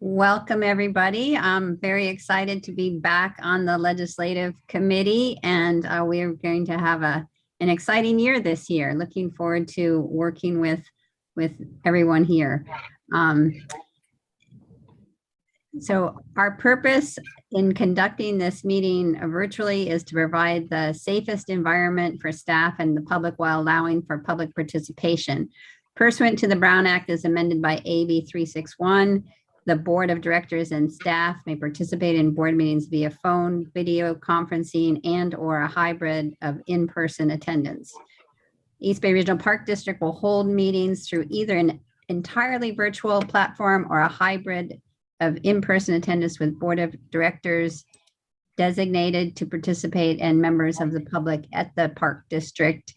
Welcome, everybody. I'm very excited to be back on the Legislative Committee, and we're going to have an exciting year this year. Looking forward to working with everyone here. So our purpose in conducting this meeting virtually is to provide the safest environment for staff and the public while allowing for public participation. Pursuant to the Brown Act as amended by AB 361, the Board of Directors and staff may participate in board meetings via phone, video conferencing, and/or a hybrid of in-person attendance. East Bay Regional Park District will hold meetings through either an entirely virtual platform or a hybrid of in-person attendance with Board of Directors designated to participate and members of the public at the Park District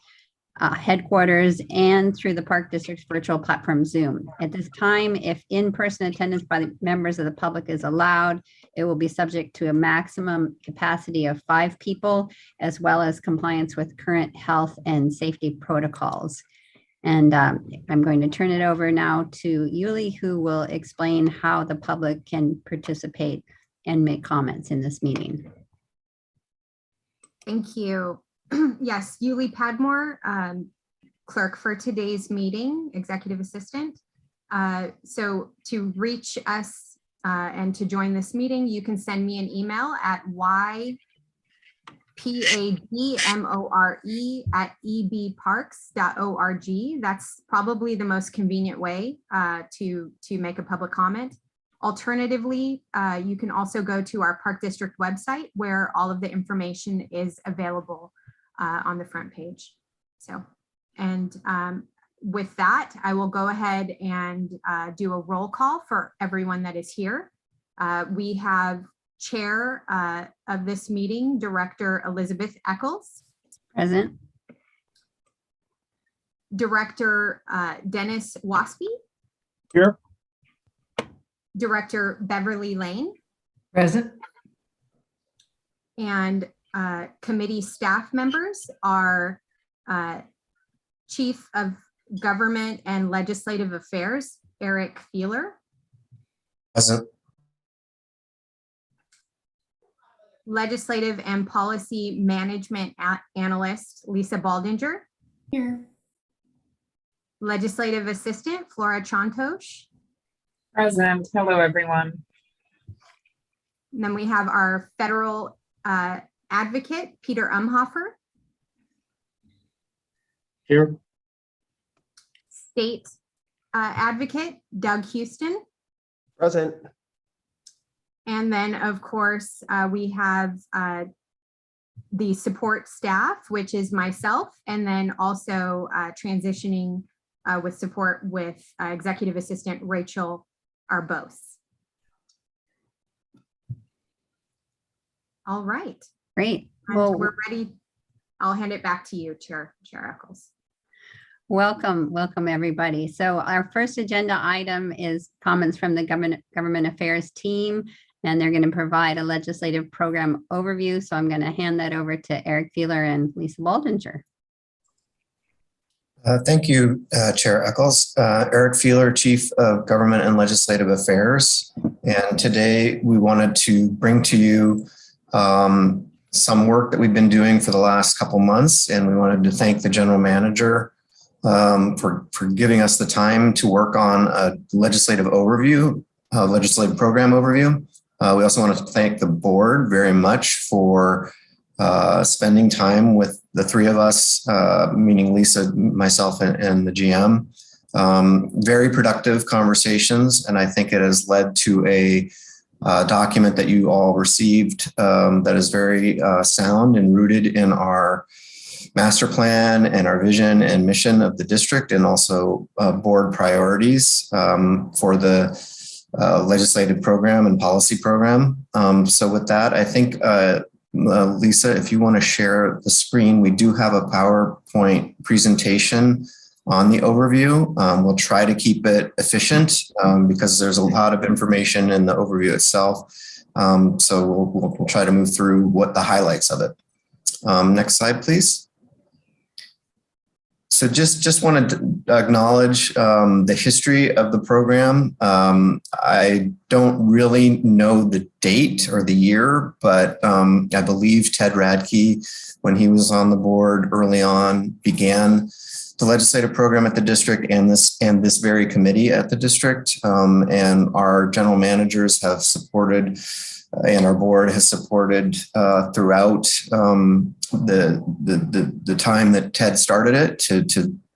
headquarters and through the Park District's virtual platform Zoom. At this time, if in-person attendance by the members of the public is allowed, it will be subject to a maximum capacity of 5 people, as well as compliance with current health and safety protocols. And I'm going to turn it over now to Yuli, who will explain how the public can participate and make comments in this meeting. Thank you. Yes, Yuli Padmore, clerk for today's meeting, executive assistant. So to reach us and to join this meeting, you can send me an email at ypadmore@ebparks.org. That's probably the most convenient way to make a public comment. Alternatively, you can also go to our Park District website where all of the information is available on the front page. So, and with that, I will go ahead and do a roll call for everyone that is here. We have Chair of this meeting, Director Elizabeth Eccles. Present. Director Dennis Waspy. Here. Director Beverly Lane. Present. And committee staff members are Chief of Government and Legislative Affairs, Eric Feeler. Present. Legislative and Policy Management Analyst, Lisa Baldinger. Here. Legislative Assistant, Flora Chontosh. Present. Hello, everyone. And then we have our federal advocate, Peter Umhofer. Here. State advocate, Doug Houston. Present. And then, of course, we have the support staff, which is myself, and then also transitioning with support with Executive Assistant Rachel Arbose. All right. Great. Well, we're ready. I'll hand it back to you, Chair Eccles. Welcome, everybody. So our first agenda item is comments from the government affairs team, and they're going to provide a legislative program overview. So I'm going to hand that over to Eric Feeler and Lisa Baldinger. Thank you, Chair Eccles. Eric Feeler, Chief of Government and Legislative Affairs. And today we wanted to bring to you some work that we've been doing for the last couple months. And we wanted to thank the General Manager for giving us the time to work on a legislative overview, legislative program overview. We also want to thank the board very much for spending time with the 3 of us, meaning Lisa, myself, and the GM. Very productive conversations, and I think it has led to a document that you all received that is very sound and rooted in our master plan and our vision and mission of the district, and also board priorities for the legislative program and policy program. So with that, I think Lisa, if you want to share the screen, we do have a PowerPoint presentation on the overview. We'll try to keep it efficient because there's a lot of information in the overview itself. So we'll try to move through what the highlights of it. Next slide, please. So just wanted to acknowledge the history of the program. I don't really know the date or the year, but I believe Ted Radke, when he was on the board early on, began the legislative program at the district and this very committee at the district. And our general managers have supported, and our board has supported throughout the time that Ted started it to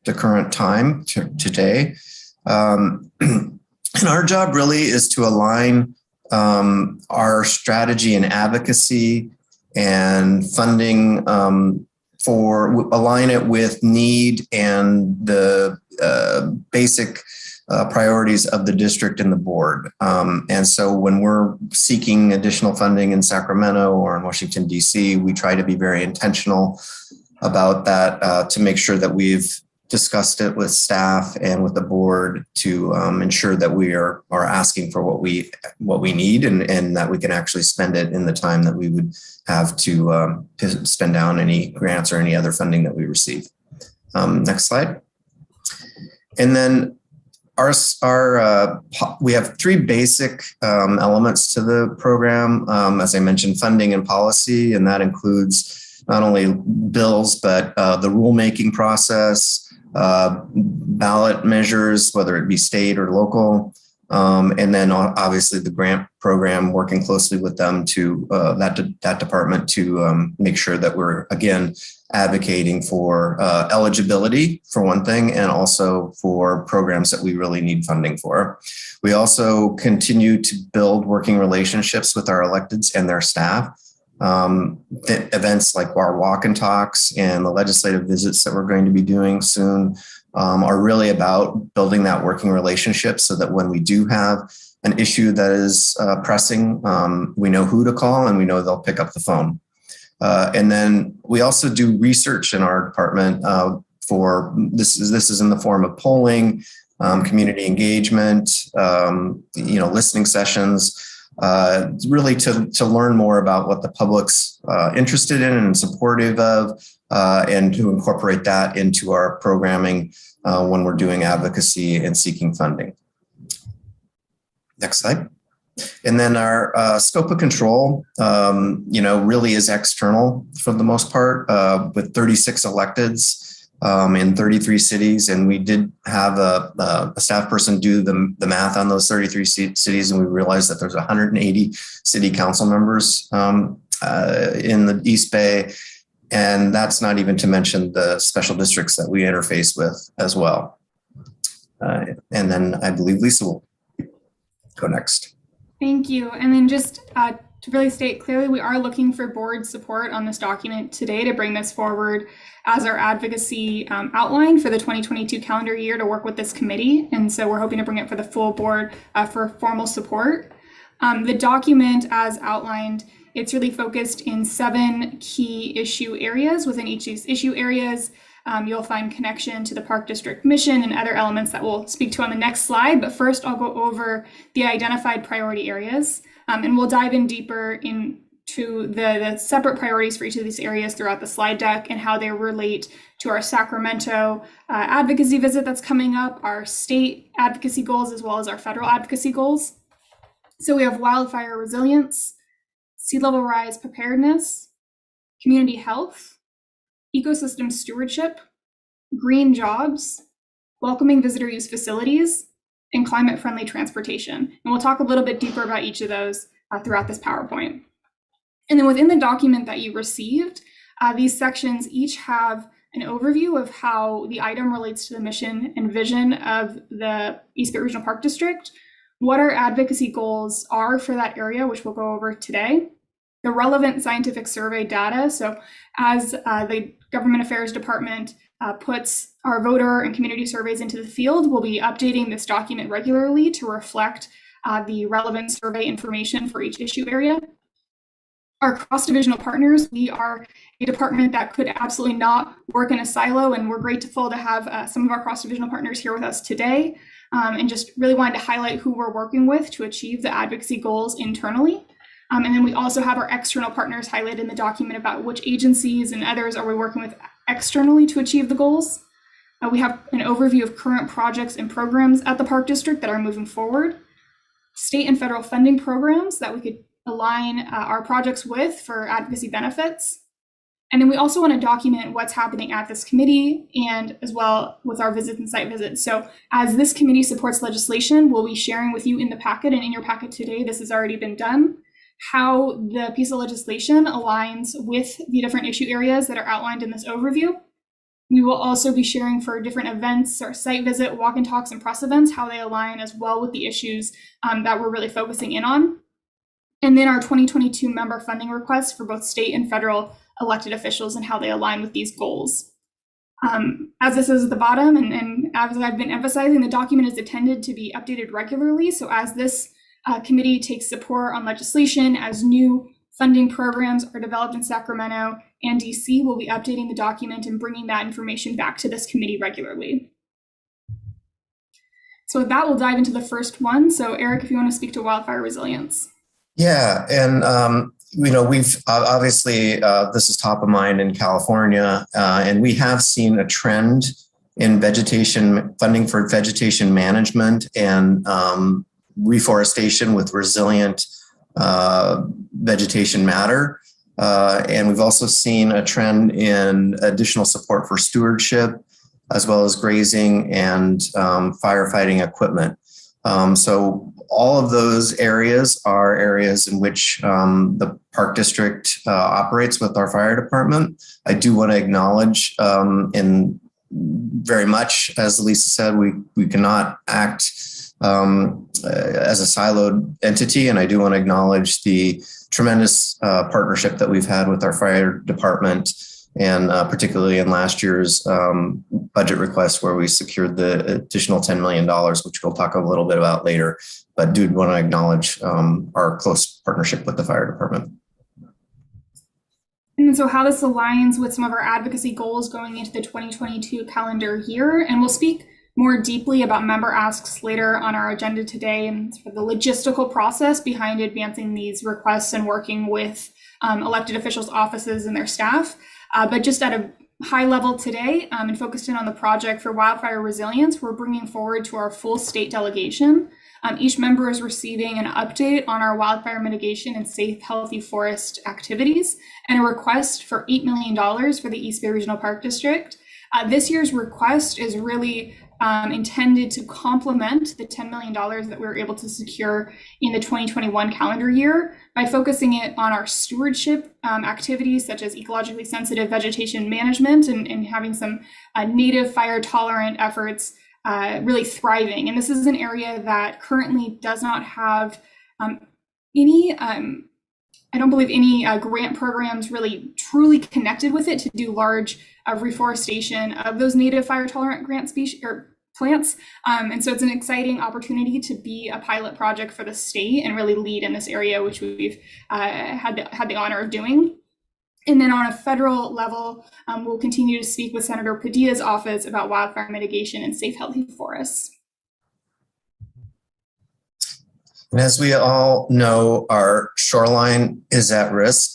the current time to today. And our job really is to align our strategy and advocacy and funding align it with need and the basic priorities of the district and the board. And so when we're seeking additional funding in Sacramento or in Washington, D.C., we try to be very intentional about that to make sure that we've discussed it with staff and with the board to ensure that we are asking for what we need and that we can actually spend it in the time that we would have to spend down any grants or any other funding that we receive. Next slide. And then we have three basic elements to the program. As I mentioned, funding and policy, and that includes not only bills, but the rulemaking process, ballot measures, whether it be state or local, and then obviously the grant program, working closely with them to that department to make sure that we're, again, advocating for eligibility for one thing, and also for programs that we really need funding for. We also continue to build working relationships with our electeds and their staff. Events like our walk and talks and the legislative visits that we're going to be doing soon are really about building that working relationship so that when we do have an issue that is pressing, we know who to call and we know they'll pick up the phone. And then we also do research in our department for this is in the form of polling, community engagement, listening sessions, really to learn more about what the public's interested in and supportive of, and to incorporate that into our programming when we're doing advocacy and seeking funding. Next slide. And then our scope of control, really is external for the most part, with 36 electeds in 33 cities. And we did have a staff person do the math on those 33 cities, and we realized that there's 180 city council members in the East Bay. And that's not even to mention the special districts that we interface with as well. And then I believe Lisa will go next. Thank you. And then just to really state clearly, we are looking for board support on this document today to bring this forward as our advocacy outline for the 2022 calendar year to work with this committee. And so we're hoping to bring it for the full board for formal support. The document as outlined, it's really focused in 7 key issue areas. Within each of these issue areas, you'll find connection to the Park District mission and other elements that we'll speak to on the next slide. But first, I'll go over the identified priority areas, and we'll dive in deeper into the separate priorities for each of these areas throughout the slide deck and how they relate to our Sacramento advocacy visit that's coming up, our state advocacy goals, as well as our federal advocacy goals. So we have wildfire resilience, sea level rise preparedness, community health, ecosystem stewardship, green jobs, welcoming visitor use facilities, and climate-friendly transportation. And we'll talk a little bit deeper about each of those throughout this PowerPoint. And then within the document that you received, these sections each have an overview of how the item relates to the mission and vision of the East Bay Regional Park District, what our advocacy goals are for that area, which we'll go over today, the relevant scientific survey data. So as the Government Affairs Department puts our voter and community surveys into the field, we'll be updating this document regularly to reflect the relevant survey information for each issue area. Our cross-divisional partners, we are a department that could absolutely not work in a silo, and we're grateful to have some of our cross-divisional partners here with us today, and just really wanted to highlight who we're working with to achieve the advocacy goals internally. And then we also have our external partners highlighted in the document about which agencies and others are we working with externally to achieve the goals. We have an overview of current projects and programs at the Park District that are moving forward, state and federal funding programs that we could align our projects with for advocacy benefits. And then we also want to document what's happening at this committee and as well with our visits and site visits. So as this committee supports legislation, we'll be sharing with you in the packet and in your packet today, this has already been done, how the piece of legislation aligns with the different issue areas that are outlined in this overview. We will also be sharing for different events or site visit, walk and talks, and press events, how they align as well with the issues that we're really focusing in on. And then our 2022 member funding requests for both state and federal elected officials and how they align with these goals. As this is at the bottom, and as I've been emphasizing, the document is intended to be updated regularly. So as this committee takes support on legislation, as new funding programs are developed in Sacramento and DC, we'll be updating the document and bringing that information back to this committee regularly. So with that, we'll dive into the first one. So Eric, if you want to speak to wildfire resilience. Yeah, and we've obviously this is top of mind in California, and we have seen a trend in vegetation funding for vegetation management and reforestation with resilient vegetation matter. And we've also seen a trend in additional support for stewardship, as well as grazing and firefighting equipment. So all of those areas are areas in which the Park District operates with our fire department. I do want to acknowledge in very much, as Lisa said, we cannot act as a siloed entity. And I do want to acknowledge the tremendous partnership that we've had with our fire department, and particularly in last year's budget request where we secured the additional $10 million, which we'll talk a little bit about later. But do want to acknowledge our close partnership with the fire department. And so how this aligns with some of our advocacy goals going into the 2022 calendar year. And we'll speak more deeply about member asks later on our agenda today and sort of the logistical process behind advancing these requests and working with elected officials' offices and their staff. But just at a high level today and focused in on the project for wildfire resilience, we're bringing forward to our full state delegation. Each member is receiving an update on our wildfire mitigation and safe, healthy forest activities and a request for $8 million for the East Bay Regional Park District. This year's request is really intended to complement the $10 million that we were able to secure in the 2021 calendar year by focusing it on our stewardship activities such as ecologically sensitive vegetation management and having some native fire tolerant efforts really thriving. And this is an area that currently does not have any, I don't believe any grant programs really truly connected with it to do large reforestation of those native fire tolerant grant species or plants. And so it's an exciting opportunity to be a pilot project for the state and really lead in this area, which we've had the honor of doing. And then on a federal level, we'll continue to speak with Senator Padilla's office about wildfire mitigation and safe, healthy forests. And as we all know, our shoreline is at risk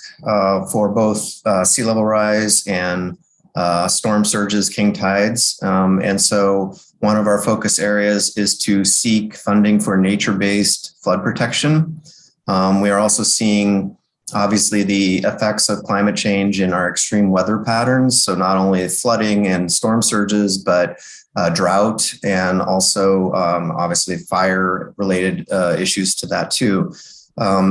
for both sea level rise and storm surges, king tides. And so one of our focus areas is to seek funding for nature-based flood protection. We are also seeing obviously the effects of climate change in our extreme weather patterns. So not only flooding and storm surges, but drought and also obviously fire related issues to that too.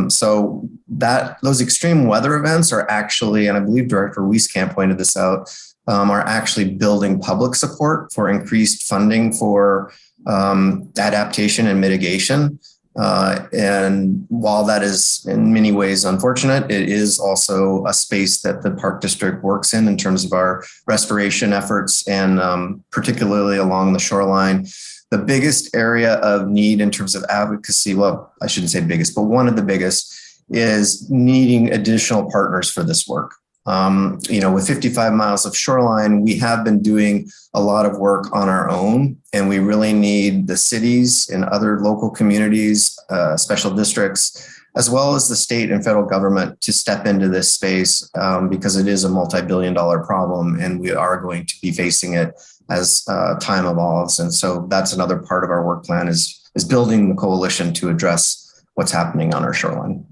So that those extreme weather events are actually, and I believe Director Wieskamp pointed this out, are actually building public support for increased funding for adaptation and mitigation. And while that is in many ways unfortunate, it is also a space that the Park District works in terms of our restoration efforts and particularly along the shoreline. The biggest area of need in terms of advocacy, well, I shouldn't say biggest, but one of the biggest is needing additional partners for this work. With 55 miles of shoreline, we have been doing a lot of work on our own, and we really need the cities and other local communities, special districts, as well as the state and federal government to step into this space because it is a multi-billion-dollar problem, and we are going to be facing it time evolves. And so that's another part of our work plan is building the coalition to address what's happening on our shoreline.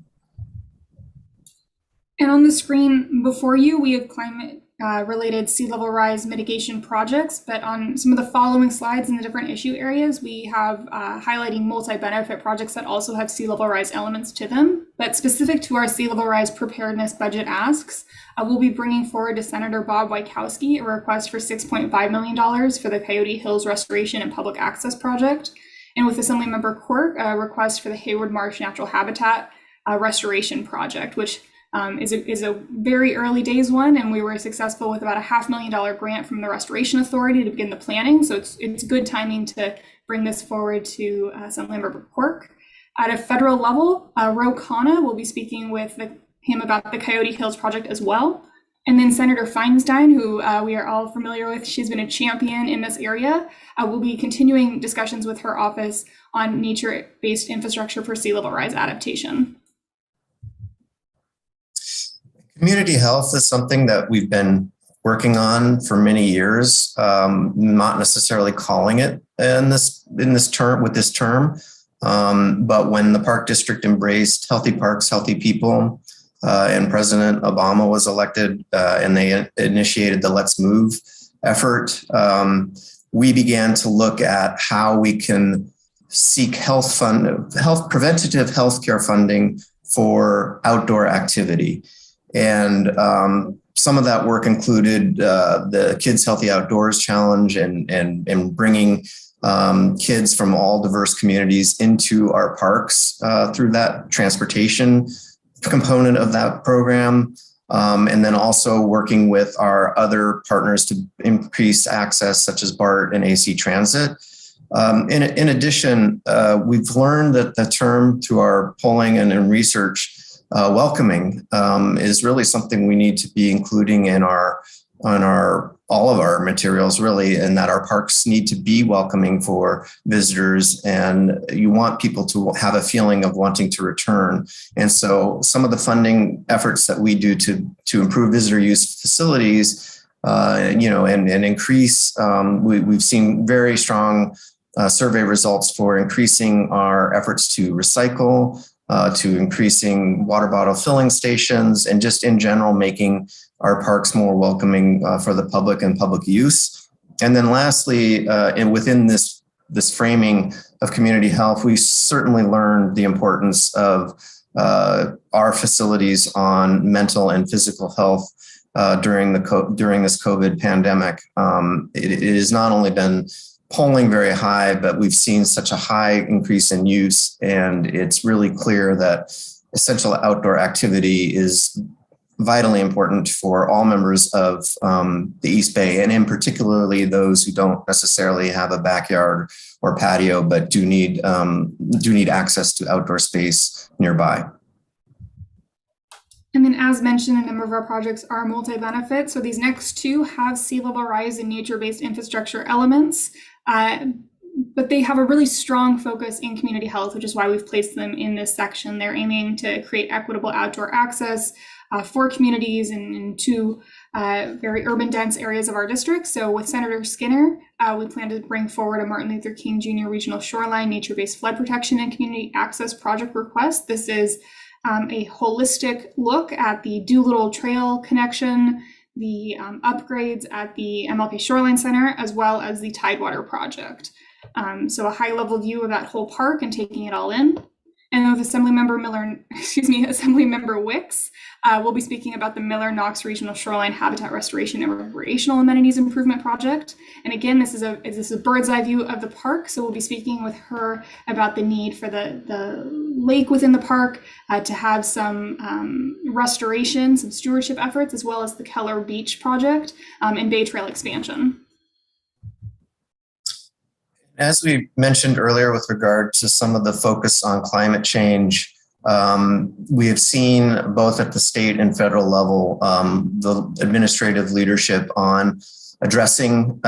And on the screen before you, we have climate related sea level rise mitigation projects, but on some of the following slides in the different issue areas, we have highlighting multi-benefit projects that also have sea level rise elements to them. But specific to our sea level rise preparedness budget asks, we'll be bringing forward to Senator Bob Wykowski a request for $6.5 million for the Coyote Hills Restoration and Public Access Project, and with Assemblymember Quirk, a request for the Hayward Marsh Natural Habitat Restoration Project, which is a very early days one, and we were successful with about a $500,000 grant from the Restoration Authority to begin the planning. So it's good timing to bring this forward to Assemblymember Quirk. At a federal level, Ro Khanna will be speaking with him about the Coyote Hills project as well. And then Senator Feinstein, who we are all familiar with, she's been a champion in this area. We'll be continuing discussions with her office on nature-based infrastructure for sea level rise adaptation. Community health is something that we've been working on for many years, not necessarily calling it in this term, but when the Park District embraced Healthy Parks, Healthy People, and President Obama was elected, and they initiated the Let's Move effort, we began to look at how we can seek preventative healthcare funding for outdoor activity. And some of that work included the Kids Healthy Outdoors Challenge and bringing kids from all diverse communities into our parks through that transportation component of that program. And then also working with our other partners to increase access, such as BART and AC Transit. In addition, we've learned that the term through our polling and research, welcoming, is really something we need to be including in all of our materials, really, and that our parks need to be welcoming for visitors, and you want people to have a feeling of wanting to return. And so some of the funding efforts that we do to improve visitor use facilities, and increase, we've seen very strong survey results for increasing our efforts to recycle, to increasing water bottle filling stations, and just in general making our parks more welcoming for the public and public use. And then lastly, and within this framing of community health, we certainly learned the importance of our facilities on mental and physical health during this COVID pandemic. It has not only been polling very high, but we've seen such a high increase in use, and it's really clear that essential outdoor activity is vitally important for all members of the East Bay, and in particularly those who don't necessarily have a backyard or patio, but do need access to outdoor space nearby. And then, as mentioned, a number of our projects are multi-benefit. So these next two have sea level rise and nature-based infrastructure elements, but they have a really strong focus in community health, which is why we've placed them in this section. They're aiming to create equitable outdoor access for communities in two very urban dense areas of our district. So with Senator Skinner, we plan to bring forward a Martin Luther King Jr. Regional Shoreline Nature-Based Flood Protection and Community Access Project request. This is a holistic look at the Doolittle Trail connection, the upgrades at the MLK Shoreline Center, as well as the Tidewater project. So a high-level view of that whole park and taking it all in. And then with Assemblymember Wicks, we'll be speaking about the Miller-Knox Regional Shoreline Habitat Restoration and Recreational Amenities Improvement Project. And again, this is a bird's eye view of the park. So we'll be speaking with her about the need for the lake within the park to have some restoration, some stewardship efforts, as well as the Keller Beach project and Bay Trail expansion. As we mentioned earlier with regard to some of the focus on climate change, we have seen both at the state and federal level the administrative leadership on addressing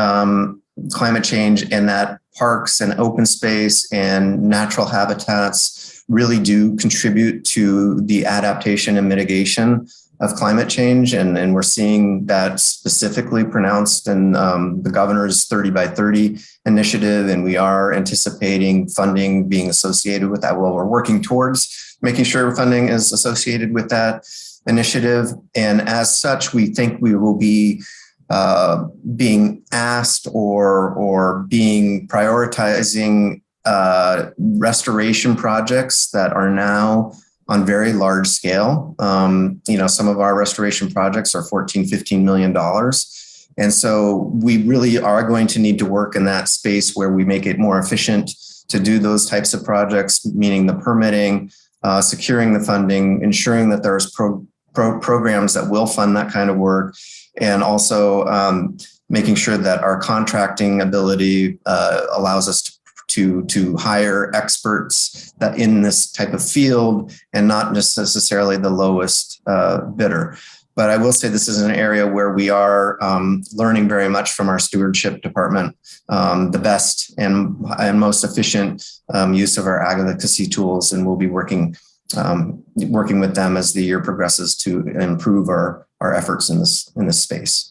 climate change, and that parks and open space and natural habitats really do contribute to the adaptation and mitigation of climate change. And we're seeing that specifically pronounced in the governor's 30 by 30 initiative. And we are anticipating funding being associated with that. Well, we're working towards making sure funding is associated with that initiative. And as such, we think we will be being asked or being prioritizing restoration projects that are now on very large scale. Some of our restoration projects are $14, $15 million. And so we really are going to need to work in that space where we make it more efficient to do those types of projects, meaning the permitting, securing the funding, ensuring that there's programs that will fund that kind of work, and also making sure that our contracting ability allows us to hire experts that in this type of field and not just necessarily the lowest bidder. But I will say this is an area where we are learning very much from our stewardship department, the best and most efficient use of our advocacy tools, and we'll be working with them as the year progresses to improve our efforts in this space.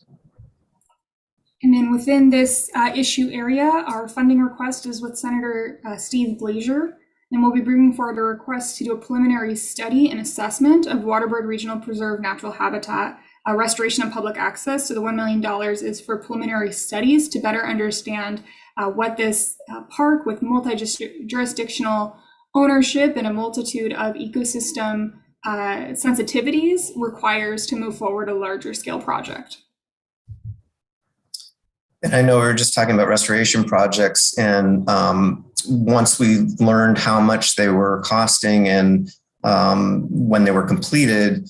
And then within this issue area, our funding request is with Senator Steve Glazier, and we'll be bringing forward a request to do a preliminary study and assessment of Waterbird Regional Preserve natural habitat, restoration of public access. So the $1 million is for preliminary studies to better understand what this park with multi-jurisdictional ownership and a multitude of ecosystem sensitivities requires to move forward a larger scale project. And I know we were just talking about restoration projects, and once we learned how much they were costing and when they were completed,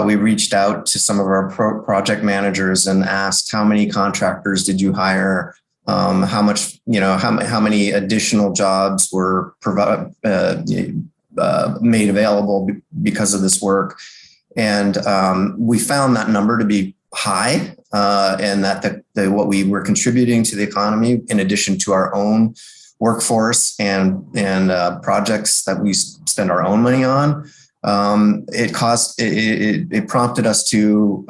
we reached out to some of our project managers and asked, how many contractors did you hire? How much, how many additional jobs were made available because of this work? And we found that number to be high, and that what we were contributing to the economy, in addition to our own workforce and projects that we spend our own money on, it prompted us to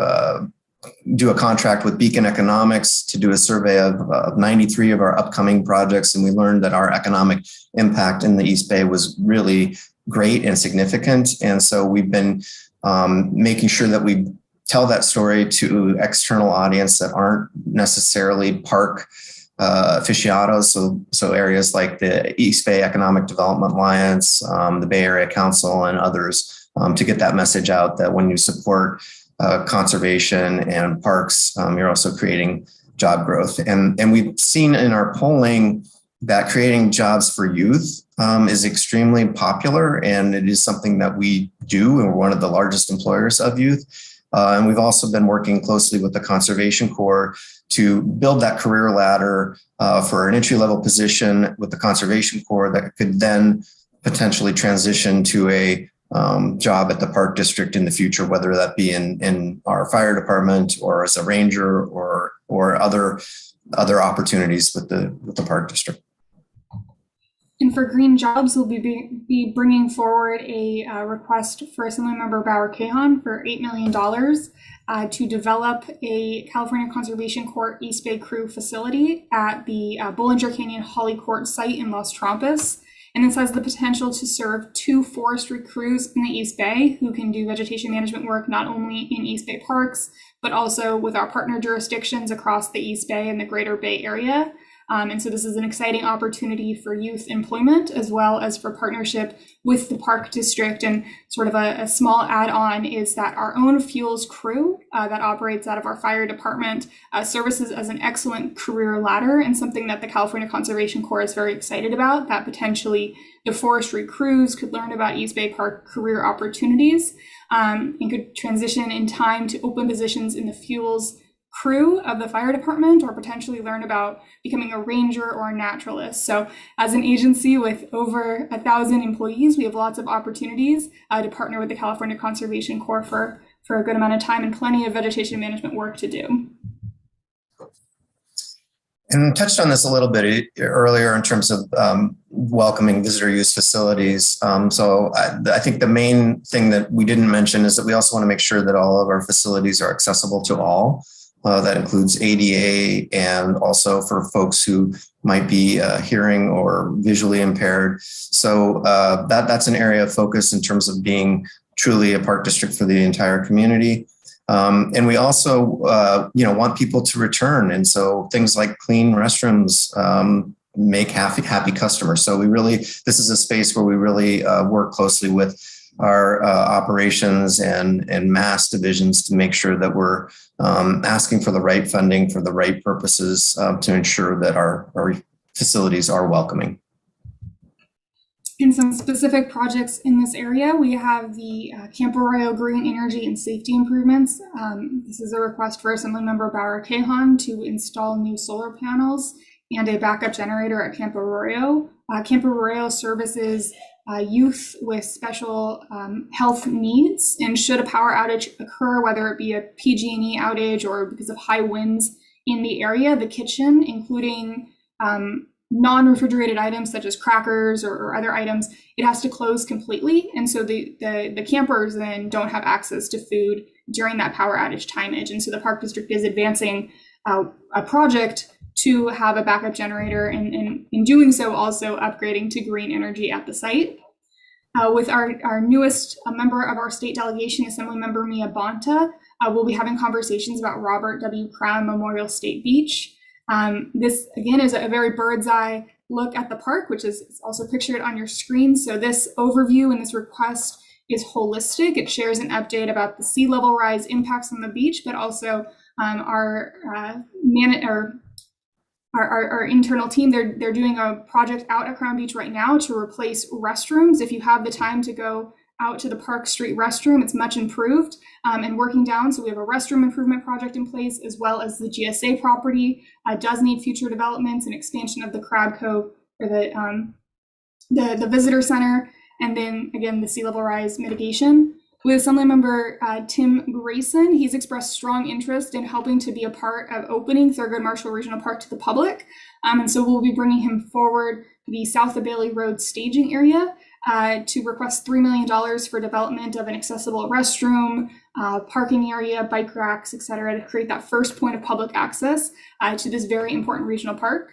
do a contract with Beacon Economics to do a survey of 93 of our upcoming projects. And we learned that our economic impact in the East Bay was really great and significant. And so we've been making sure that we tell that story to external audience that aren't necessarily park aficionados. So areas like the East Bay Economic Development Alliance, the Bay Area Council, and others, to get that message out that when you support conservation and parks, you're also creating job growth. And we've seen in our polling that creating jobs for youth is extremely popular, and it is something that we do, and we're one of the largest employers of youth. And we've also been working closely with the Conservation Corps to build that career ladder for an entry-level position with the Conservation Corps that could then potentially transition to a job at the Park District in the future, whether that be in our fire department or as a ranger or other opportunities with the Park District. And for green jobs, we'll be bringing forward a request for Assemblymember Bauer Cahan for $8 million to develop a California Conservation Corps East Bay Crew facility at the Bollinger Canyon Holly Court site in Los Trompas. And this has the potential to serve 2 forestry crews in the East Bay who can do vegetation management work not only in East Bay parks, but also with our partner jurisdictions across the East Bay and the Greater Bay Area. And so this is an exciting opportunity for youth employment as well as for partnership with the Park District. And sort of a small add-on is that our own fuels crew that operates out of our fire department services as an excellent career ladder, and something that the California Conservation Corps is very excited about, that potentially the forestry crews could learn about East Bay Park career opportunities and could transition in time to open positions in the fuels crew of the fire department, or potentially learn about becoming a ranger or a naturalist. So as an agency with over 1,000 employees, we have lots of opportunities to partner with the California Conservation Corps for a good amount of time and plenty of vegetation management work to do. And touched on this a little bit earlier in terms of welcoming visitor use facilities. So I think the main thing that we didn't mention is that we also want to make sure that all of our facilities are accessible to all. That includes ADA and also for folks who might be hearing or visually impaired. So that's an area of focus in terms of being truly a park district for the entire community. And we also, want people to return. And so things like clean restrooms make happy customers. So this is a space where we really work closely with our operations and mass divisions to make sure that we're asking for the right funding for the right purposes to ensure that our facilities are welcoming. In some specific projects in this area, we have the Camp Arroyo green energy and safety improvements. This is a request for Assemblymember Bauer Cajon to install new solar panels and a backup generator at Camp Arroyo. Camp Arroyo services youth with special health needs, and should a power outage occur, whether it be a PG&E outage or because of high winds in the area, the kitchen, including non-refrigerated items such as crackers or other items, it has to close completely. And so the campers then don't have access to food during that power outage timeage. And so the Park District is advancing a project to have a backup generator, and in doing so also upgrading to green energy at the site. With our newest member of our state delegation, Assemblymember Mia Bonta, we'll be having conversations about Robert W. Crown Memorial State Beach. This, again, is a very bird's eye look at the park, which is also pictured on your screen. So this overview and this request is holistic. It shares an update about the sea level rise impacts on the beach, but also our internal team, they're doing a project out at Crown Beach right now to replace restrooms. If you have the time to go out to the Park Street restroom, it's much improved and working down. So we have a restroom improvement project in place, as well as the GSA property does need future developments and expansion of the Crab Cove or the visitor center. And then again, the sea level rise mitigation. With Assemblymember Tim Grayson, he's expressed strong interest in helping to be a part of opening Thurgood Marshall Regional Park to the public. And so we'll be bringing him forward the South of Bailey Road staging area to request $3 million for development of an accessible restroom, parking area, bike racks, et cetera, to create that first point of public access to this very important regional park.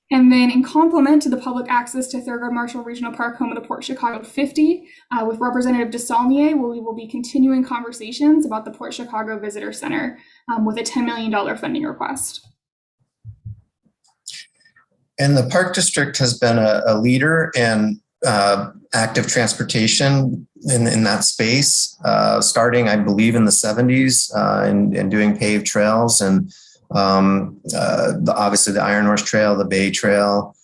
And then in complement to the public access to Thurgood Marshall Regional Park, home of the Port Chicago 50, with Representative DeSaulnier, we will be continuing conversations about the Port Chicago Visitor Center with a $10 million funding request. And the Park District has been a leader in active transportation in that space, starting, I believe, in the 70s and doing paved trails and obviously the Iron Horse Trail, the Bay Trail.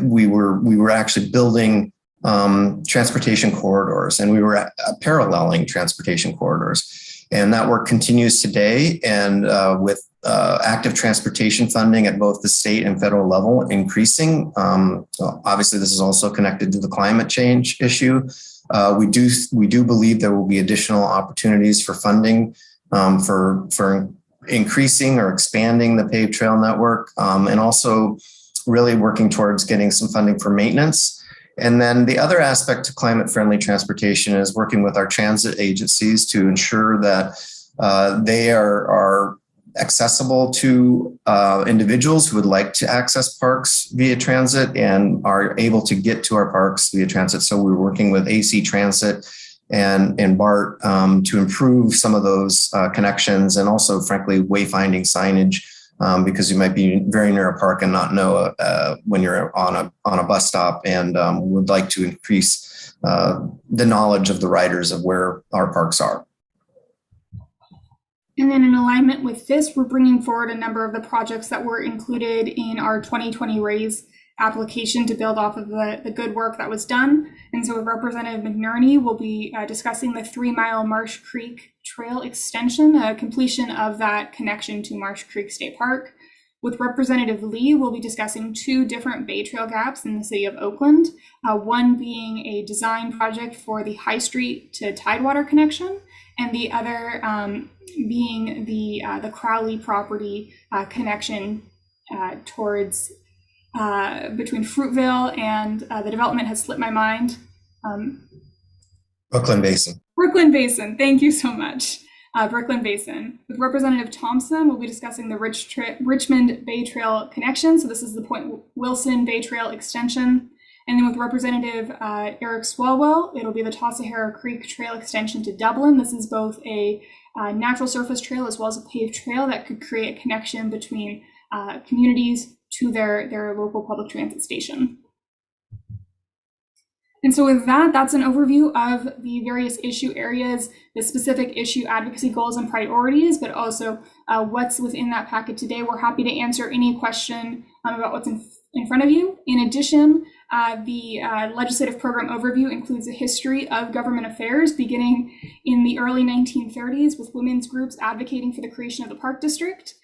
We were actually building transportation corridors, and we were paralleling transportation corridors. And that work continues today. And with active transportation funding at both the state and federal level increasing, obviously this is also connected to the climate change issue. We do believe there will be additional opportunities for funding for increasing or expanding the paved trail network, and also really working towards getting some funding for maintenance. And then the other aspect to climate-friendly transportation is working with our transit agencies to ensure that they are accessible to individuals who would like to access parks via transit and are able to get to our parks via transit. So we're working with AC Transit and BART to improve some of those connections, and also, frankly, wayfinding signage, because you might be very near a park and not know when you're on a bus stop, and would like to increase the knowledge of the riders of where our parks are. And then in alignment with this, we're bringing forward a number of the projects that were included in our 2020 RAISE application to build off of the good work that was done. And so Representative McNerney will be discussing the 3-mile Marsh Creek Trail extension, completion of that connection to Marsh Creek State Park. With Representative Lee, we'll be discussing 2 different Bay Trail gaps in the city of Oakland, one being a design project for the High Street to Tidewater connection, and the other being the Crowley property connection towards between Fruitville and the development has slipped my mind. Brooklyn Basin. Brooklyn Basin, thank you so much. Brooklyn Basin. With Representative Thompson, we'll be discussing the Richmond Bay Trail connection. So this is the Point Wilson Bay Trail extension. And then with Representative Eric Swalwell, it'll be the Tossahara Creek Trail extension to Dublin. This is both a natural surface trail as well as a paved trail that could create a connection between communities to their local public transit station. And so with that, that's an overview of the various issue areas, the specific issue advocacy goals and priorities, but also what's within that packet today. We're happy to answer any question about what's in front of you. In addition, the legislative program overview includes a history of government affairs beginning in the early 1930s with women's groups advocating for the creation of the Park District.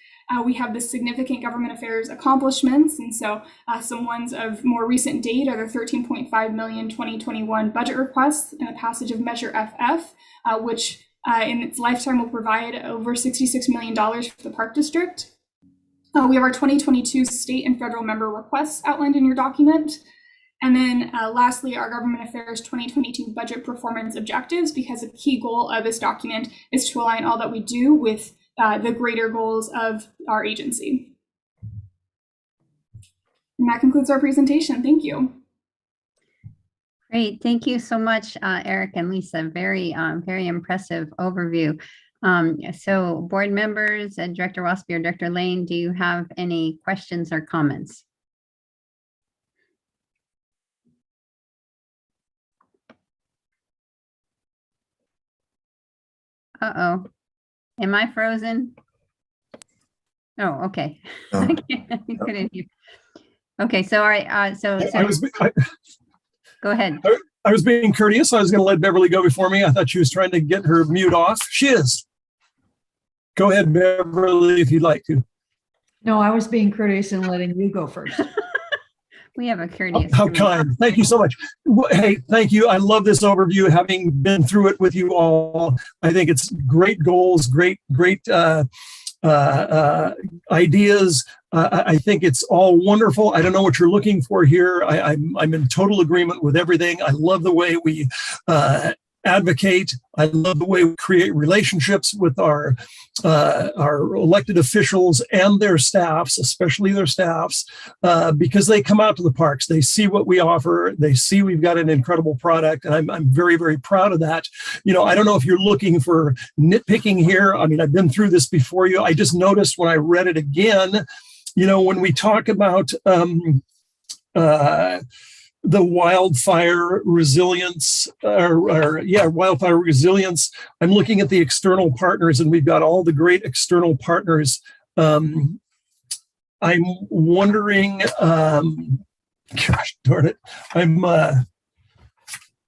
We have the significant government affairs accomplishments, and so some ones of more recent date are the $13.5 million 2021 budget requests and the passage of Measure FF, which in its lifetime will provide over $66 million for the Park District. We have our 2022 state and federal member requests outlined in your document. And then lastly, our Government Affairs 2022 budget performance objectives, because a key goal of this document is to align all that we do with the greater goals of our agency. And that concludes our presentation. Thank you. Great. Thank you so much, Eric and Lisa. Very impressive overview. So board members, Director Waspy or Director Lane, do you have any questions or comments? Uh-oh. Am I frozen? Oh, okay. No. Couldn't hear. Okay, so all right. So go ahead. I was being courteous. I was going to let Beverly go before me. I thought she was trying to get her mute off. She is. Go ahead, Beverly, if you'd like to. No, I was being courteous and letting you go first. We have a courteous. How kind. Thank you so much. Hey, thank you. I love this overview, having been through it with you all. I think it's great goals, great ideas. I think it's all wonderful. I don't know what you're looking for here. I'm in total agreement with everything. I love the way we advocate. I love the way we create relationships with our elected officials and their staffs, especially their staffs, because they come out to the parks. They see what we offer. They see we've got an incredible product, and I'm very, very proud of that. You know, I don't know if you're looking for nitpicking here. I mean, I've been through this before you. I just noticed when I read it again, you know, when we talk about the wildfire resilience, wildfire resilience. I'm looking at the external partners, and we've got all the great external partners. I'm wondering, gosh darn it,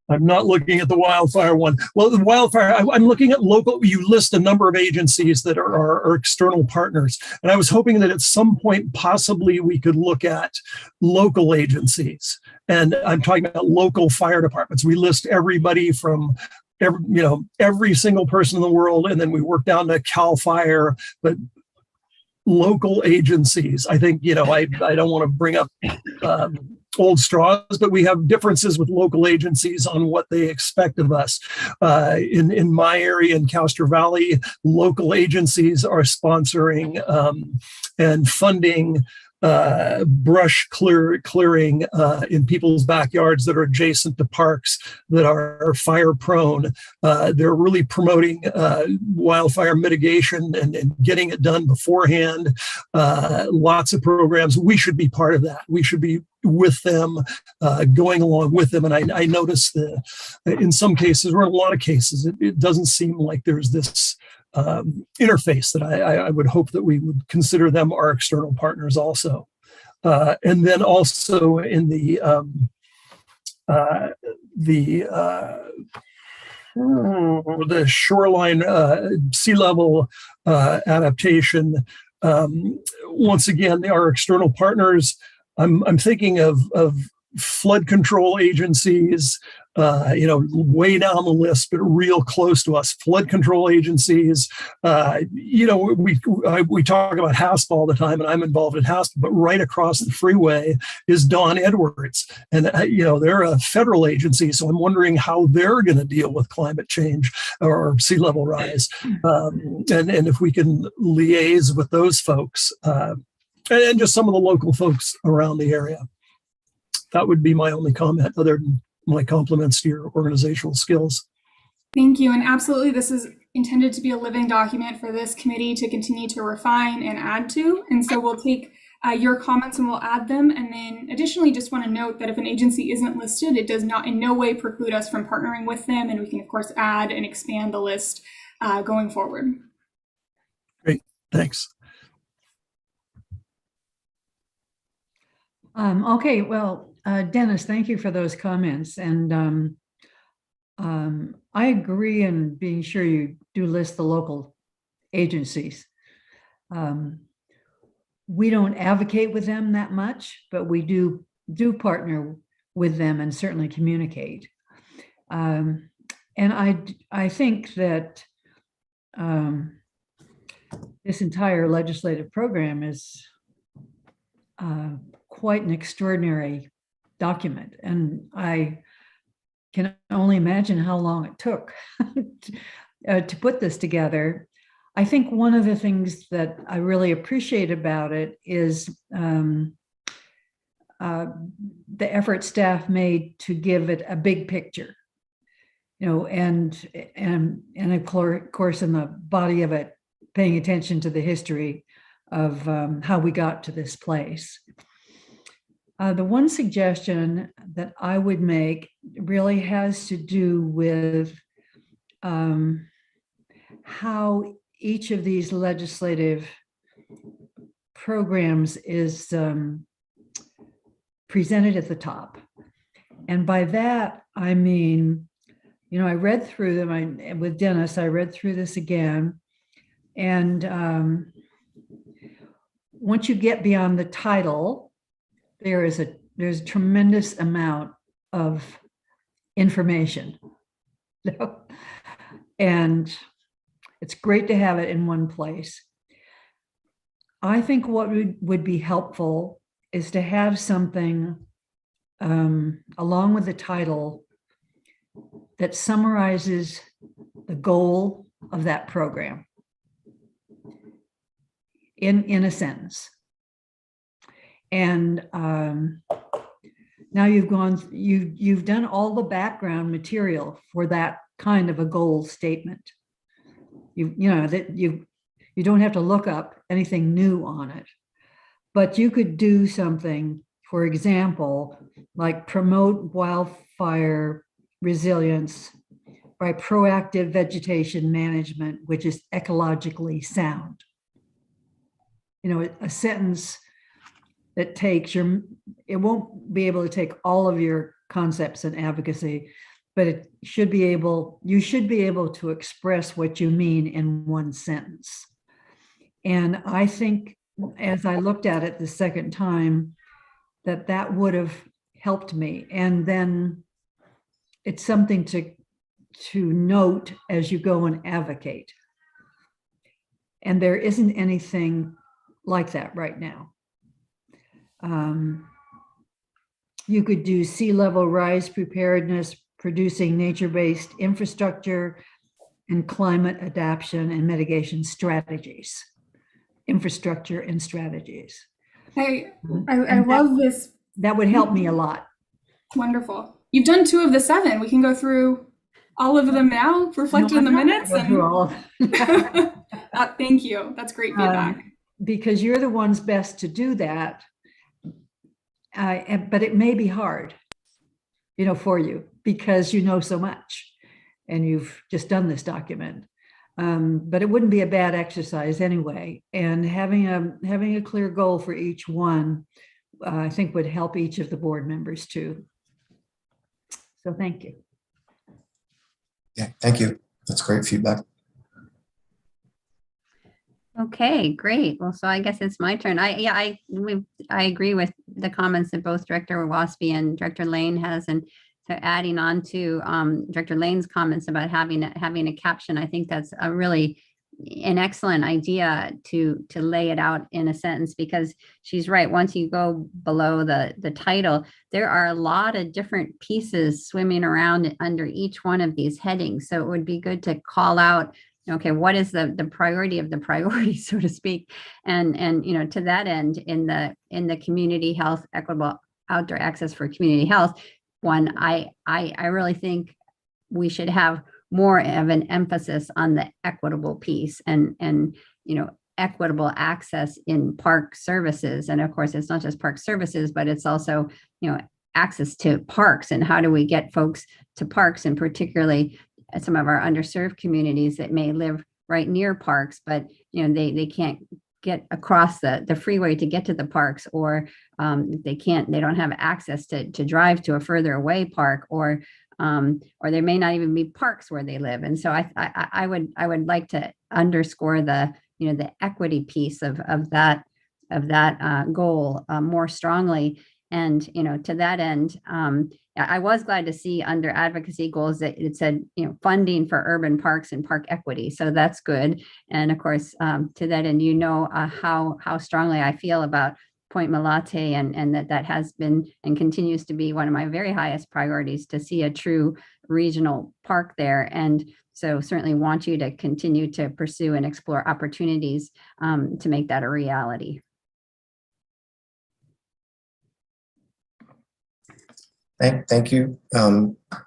I'm not looking at the wildfire one. Well, the wildfire, I'm looking at local. You list a number of agencies that are external partners. And I was hoping that at some point, possibly we could look at local agencies. And I'm talking about local fire departments. We list everybody from every single person in the world. And then we work down to CAL FIRE, but local agencies. I think, I don't want to bring up old straws, but we have differences with local agencies on what they expect of us. In my area in Castro Valley, local agencies are sponsoring and funding brush clearing in people's backyards that are adjacent to parks that are fire prone. They're really promoting wildfire mitigation and getting it done beforehand. Lots of programs. We should be part of that. We should be with them, going along with them. And I noticed that in some cases, or in a lot of cases, it doesn't seem like there's this interface that I would hope that we would consider them our external partners also. And then also in the shoreline sea level adaptation, once again, our external partners, I'm thinking of flood control agencies, way down the list, but real close to us. Flood control agencies. We talk about HASP all the time, and I'm involved in HASP. But right across the freeway is Don Edwards, and they're a federal agency. So I'm wondering how they're going to deal with climate change or sea level rise, and if we can liaise with those folks and just some of the local folks around the area. That would be my only comment, other than my compliments to your organizational skills. Thank you. And absolutely, this is intended to be a living document for this committee to continue to refine and add to. And so we'll take your comments and we'll add them. And then additionally, just want to note that if an agency isn't listed, it does not in no way preclude us from partnering with them. And we can, of course, add and expand the list going forward. Great. Thanks. Okay, well, Dennis, thank you for those comments. And I agree in being sure you do list the local agencies. We don't advocate with them that much, but we do partner with them and certainly communicate. And I think that this entire legislative program is quite an extraordinary document, and I can only imagine how long it took to put this together. I think one of the things that I really appreciate about it is the effort staff made to give it a big picture, and of course in the body of it, paying attention to the history of how we got to this place. The one suggestion that I would make really has to do with how each of these legislative programs is presented at the top. And by that, I mean, I read through them with Dennis, I read through this again. And once you get beyond the title, there's a tremendous amount of information. And it's great to have it in one place. I think what would be helpful is to have something along with the title that summarizes the goal of that program in a sentence. And now you've done all the background material for that kind of a goal statement. You don't have to look up anything new on it, but you could do something, for example, like promote wildfire resilience by proactive vegetation management, which is ecologically sound. A sentence that takes it won't be able to take all of your concepts in advocacy, but you should be able to express what you mean in one sentence. And I think as I looked at it the second time, that would have helped me. And then it's something to note as you go and advocate. And there isn't anything like that right now. You could do sea level rise preparedness, producing nature-based infrastructure, and climate adaptation and mitigation strategies. Infrastructure and strategies. I love this. That would help me a lot. Wonderful. You've done 2 of the 7. We can go through all of them now, reflected in the minutes. Go through all of them. Thank you. That's great feedback. Because you're the ones best to do that. But it may be hard, for you, because you know so much and you've just done this document. But it wouldn't be a bad exercise anyway. And having a clear goal for each one, I think would help each of the board members too. So thank you. Yeah, thank you. That's great feedback. Okay, great. Well, so I guess it's my turn. I agree with the comments that both Director Waspy and Director Lane has, and so adding on to Director Lane's comments about having a caption, I think that's an excellent idea to lay it out in a sentence, because she's right. Once you go below the title, there are a lot of different pieces swimming around under each one of these headings. So it would be good to call out, okay, what is the priority of the priority, so to speak, and to that end, in the community health, equitable outdoor access for community health one, I really think we should have more of an emphasis on the equitable piece and equitable access in park services. And of course, it's not just park services, but it's also access to parks, and how do we get folks to parks, and particularly some of our underserved communities that may live right near parks, but they can't get across the freeway to get to the parks, or they don't have access to drive to a further away park, or there may not even be parks where they live. And so I would like to underscore the equity piece of that goal more strongly. And to that end, I was glad to see under advocacy goals that it said funding for urban parks and park equity. So that's good. And of course, to that end, how strongly I feel about Point Malate, and that has been and continues to be one of my very highest priorities, to see a true regional park there. And so certainly want you to continue to pursue and explore opportunities to make that a reality. Thank you,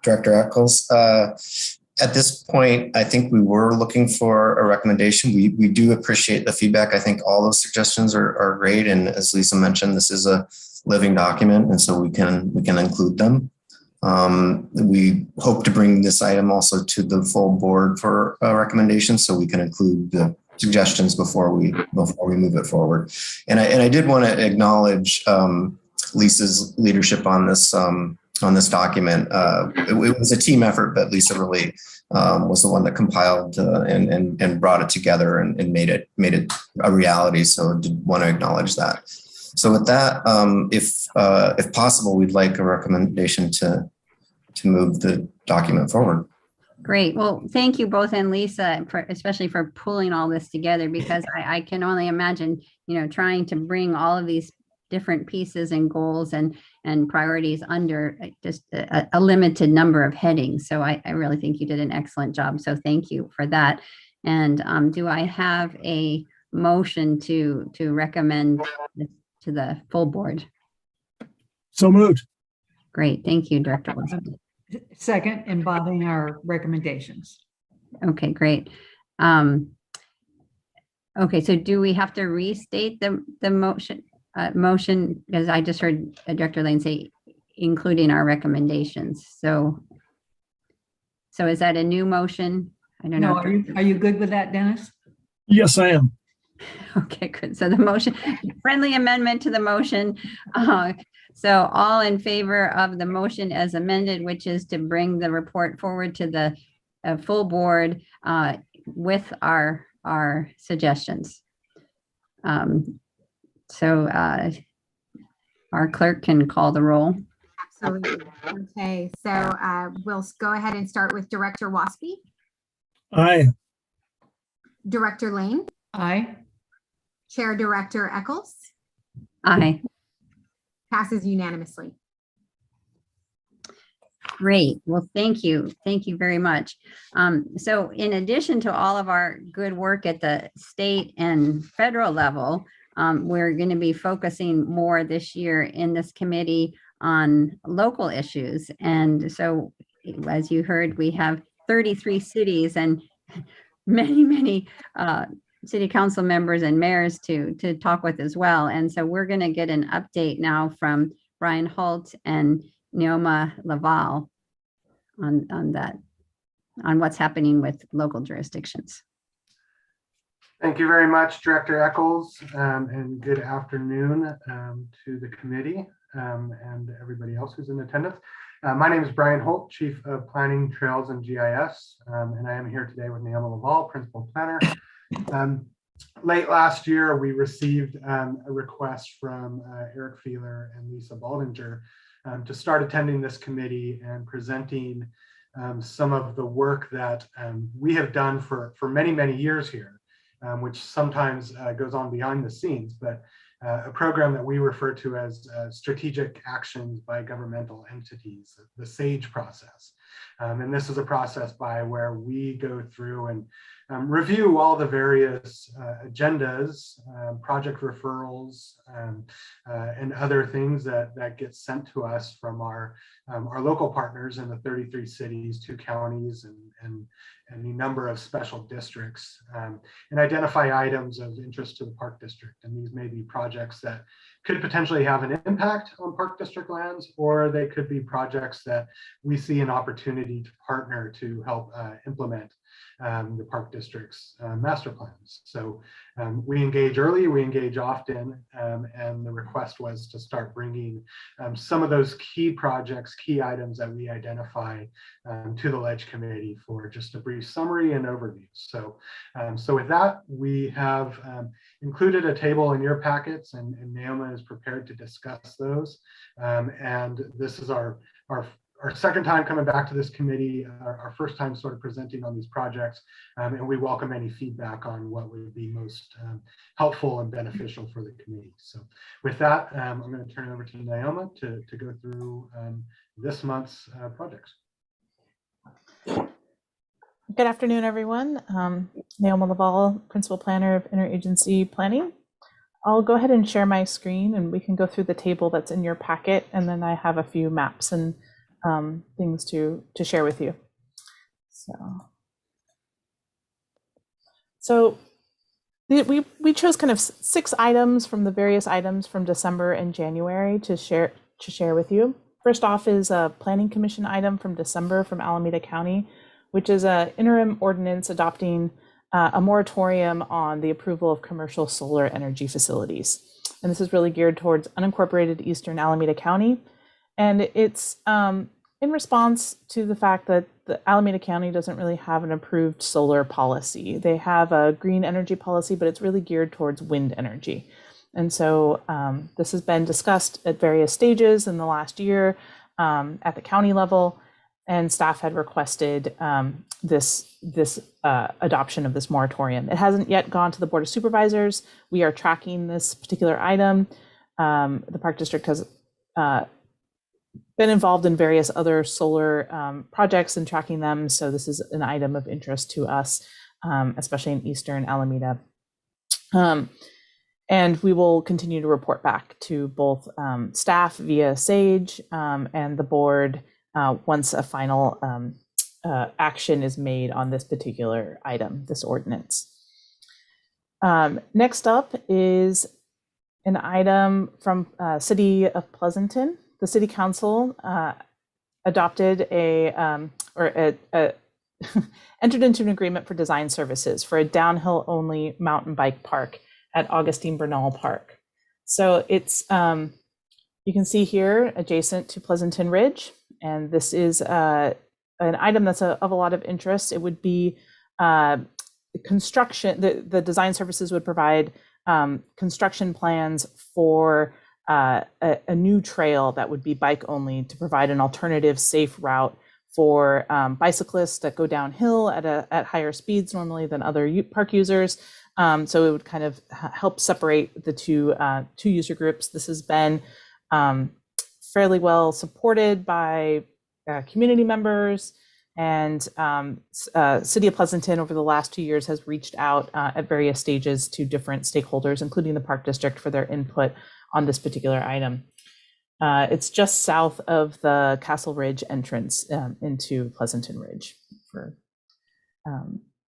Director Eccles. At this point, I think we were looking for a recommendation. We do appreciate the feedback. I think all those suggestions are great. And as Lisa mentioned, this is a living document, and so we can include them. We hope to bring this item also to the full board for a recommendation, so we can include the suggestions before we move it forward. And I did want to acknowledge Lisa's leadership on this document. It was a team effort, but Lisa really was the one that compiled and brought it together and made it a reality. So I did want to acknowledge that. So with that, if possible, we'd like a recommendation to move the document forward. Great. Well, thank you both, and Lisa, especially for pulling all this together, because I can only imagine, trying to bring all of these different pieces and goals and priorities under just a limited number of headings. So I really think you did an excellent job. So thank you for that. And do I have a motion to recommend this to the full board? So moved. Great. Thank you, Director Wilson. Second, embodying our recommendations. Okay, great. Okay, so do we have to restate the motion? Because I just heard Director Lane say including our recommendations. So is that a new motion? I don't know. Are you good with that, Dennis? Yes, I am. Okay, good. So the motion, friendly amendment to the motion. So all in favor of the motion as amended, which is to bring the report forward to the full board with our suggestions. So our clerk can call the roll. Absolutely. Okay, so we'll go ahead and start with Director Waspy. Aye. Director Lane. Aye. Chair Director Eccles. Aye. Passes unanimously. Great. Well, thank you. Thank you very much. So in addition to all of our good work at the state and federal level, we're going to be focusing more this year in this committee on local issues. And so, as you heard, we have 33 cities and many city council members and mayors to talk with as well. And so we're going to get an update now from Brian Holt and Neoma Laval on what's happening with local jurisdictions. Thank you very much, Director Eccles, and good afternoon to the committee and everybody else who's in attendance. My name is Brian Holt, Chief of Planning, Trails, and GIS, and I am here today with Neoma Laval, Principal Planner. Late last year, we received a request from Eric Feeler and Lisa Baldinger to start attending this committee and presenting some of the work that we have done for many, many years here, which sometimes goes on behind the scenes, but a program that we refer to as strategic actions by governmental entities, the SAGE process. And this is a process by where we go through and review all the various agendas, project referrals, and other things that get sent to us from our local partners in the 33 cities, 2 counties, and a number of special districts, and identify items of interest to the Park District. And these may be projects that could potentially have an impact on Park District lands, or they could be projects that we see an opportunity to partner to help implement the Park District's master plans. So we engage early, we engage often, and the request was to start bringing some of those key projects, key items that we identify to the Ledge Committee for just a brief summary and overview. So, so with that, we have included a table in your packets, and Naoma is prepared to discuss those. And this is our second time coming back to this committee, our first time sort of presenting on these projects, and we welcome any feedback on what would be most helpful and beneficial for the committee. So with that, I'm going to turn it over to Naoma to go through this month's projects. Good afternoon, everyone. Naoma Laval, Principal Planner of Interagency Planning. I'll go ahead and share my screen and we can go through the table that's in your packet, and then I have a few maps and things to share with you. So we chose kind of 6 items from the various items from December and January to share with you. First off is a Planning Commission item from December from Alameda County, which is an interim ordinance adopting a moratorium on the approval of commercial solar energy facilities. And this is really geared towards unincorporated Eastern Alameda County. And it's in response to the fact that the Alameda County doesn't really have an approved solar policy. They have a green energy policy, but it's really geared towards wind energy. And so this has been discussed at various stages in the last year at the county level, and staff had requested this adoption of this moratorium. It hasn't yet gone to the Board of Supervisors. We are tracking this particular item. The Park District has been involved in various other solar projects and tracking them. So this is an item of interest to us, especially in Eastern Alameda. And we will continue to report back to both staff via SAGE and the board once a final action is made on this particular item, this ordinance. Next up is an item from City of Pleasanton. The City Council adopted entered into an agreement for design services for a downhill only mountain bike park at Augustine Bernal Park. So it's, you can see here adjacent to Pleasanton Ridge, and this is an item that's of a lot of interest. It would be construction, the design services would provide construction plans for a new trail that would be bike only to provide an alternative safe route for bicyclists that go downhill at higher speeds normally than other park users. So it would kind of help separate the two user groups. This has been fairly well supported by community members, and City of Pleasanton over the last 2 years has reached out at various stages to different stakeholders, including the Park District, for their input on this particular item. It's just south of the Castle Ridge entrance into Pleasanton Ridge for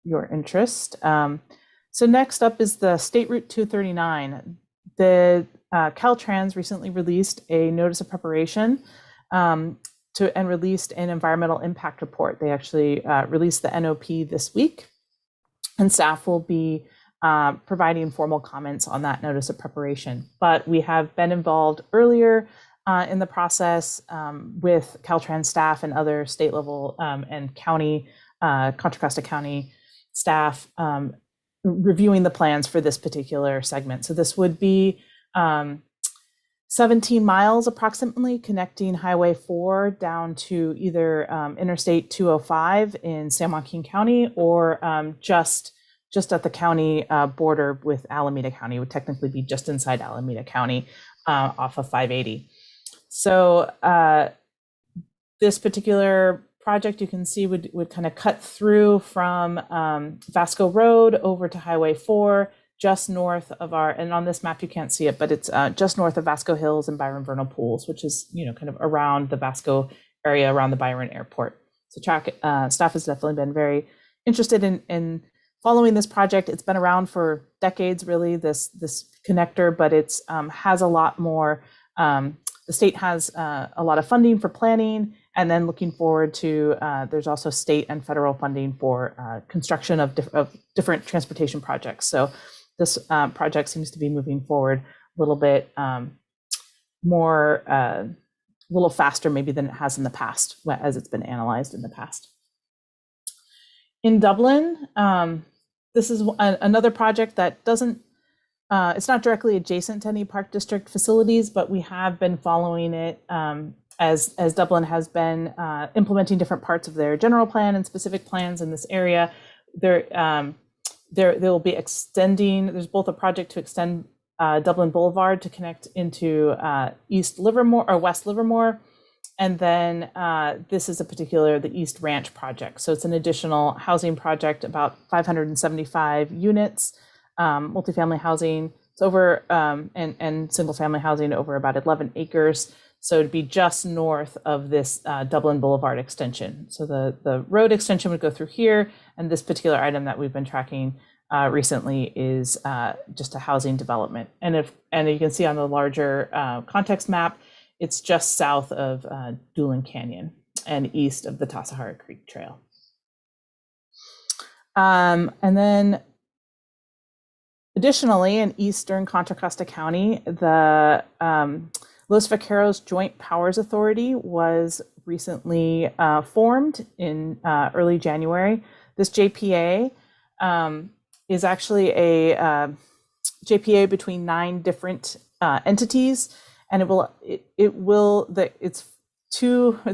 your interest. So next up is the State Route 239. The Caltrans recently released a notice of preparation and released an environmental impact report. They actually released the NOP this week, and staff will be providing formal comments on that notice of preparation. But we have been involved earlier in the process with Caltrans staff and other state level and county, Contra Costa County staff reviewing the plans for this particular segment. So this would be 17 miles approximately, connecting Highway 4 down to either Interstate 205 in San Joaquin County, or just at the county border with Alameda County. It would technically be just inside Alameda County off of 580. So this particular project, you can see, would kind of cut through from Vasco Road over to Highway 4, just north of our, and on this map you can't see it, but it's just north of Vasco Hills and Byron Vernal Pools, which is, you know, kind of around the Vasco area, around the Byron Airport. So staff has definitely been very interested in following this project. It's been around for decades, really, this connector, but it's has a lot more. The state has a lot of funding for planning, and then looking forward to there's also state and federal funding for construction of different transportation projects. So this project seems to be moving forward a little bit more, a little faster maybe than it has in the past, as it's been analyzed in the past. In Dublin, this is another project that doesn't, it's not directly adjacent to any park district facilities, but we have been following it as Dublin has been implementing different parts of their general plan and specific plans in this area. They'll be extending, there's both a project to extend Dublin Boulevard to connect into East Livermore or West Livermore. And then this is the East Ranch project. So it's an additional housing project, about 575 units, multifamily housing. It's over, and single family housing over about 11 acres. So it'd be just north of this Dublin Boulevard extension. So the road extension would go through here, and this particular item that we've been tracking recently is just a housing development. And you can see on the larger context map, it's just south of Doolin Canyon and east of the Tassajara Creek Trail. And then additionally, in eastern Contra Costa County, the Los Vaqueros Joint Powers Authority was recently formed in early January. This JPA is actually a JPA between 9 different entities, and it's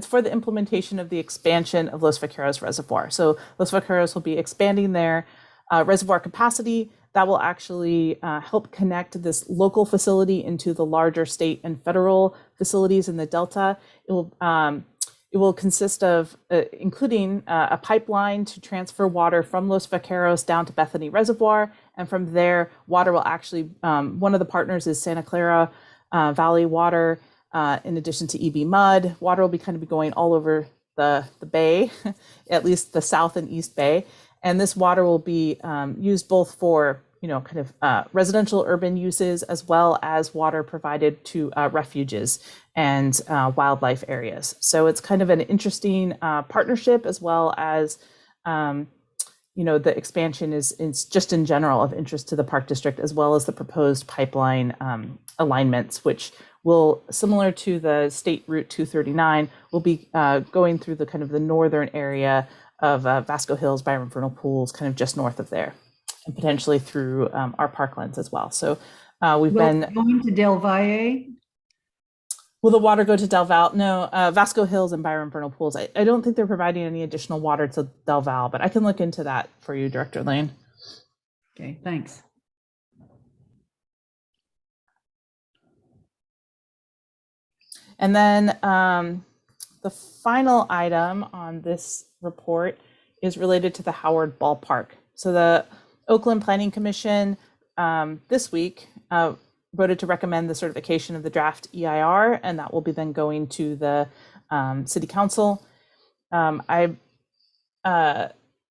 for the implementation of the expansion of Los Vaqueros Reservoir. So Los Vaqueros will be expanding their reservoir capacity. That will actually help connect this local facility into the larger state and federal facilities in the Delta. It will consist of including a pipeline to transfer water from Los Vaqueros down to Bethany Reservoir. And from there, water will actually, one of the partners is Santa Clara Valley Water, in addition to EB Mud. Water will be going all over the bay, at least the South and East Bay. And this water will be used both for, residential urban uses, as well as water provided to refuges and wildlife areas. So it's kind of an interesting partnership, as well as, the expansion is just in general of interest to the Park District, as well as the proposed pipeline alignments, which will, similar to the State Route 239, will be going through the northern area of Vasco Hills, Byron Vernal Pools, kind of just north of there, and potentially through our parklands as well. So we've been going to Del Valle. Will the water go to Del Valle? No, Vasco Hills and Byron Vernal Pools. I don't think they're providing any additional water to Del Valle, but I can look into that for you, Director Lane. Okay, thanks. And then the final item on this report is related to the Howard Ballpark. So the Oakland Planning Commission this week voted to recommend the certification of the DraftEIR, and that will be then going to the City Council. And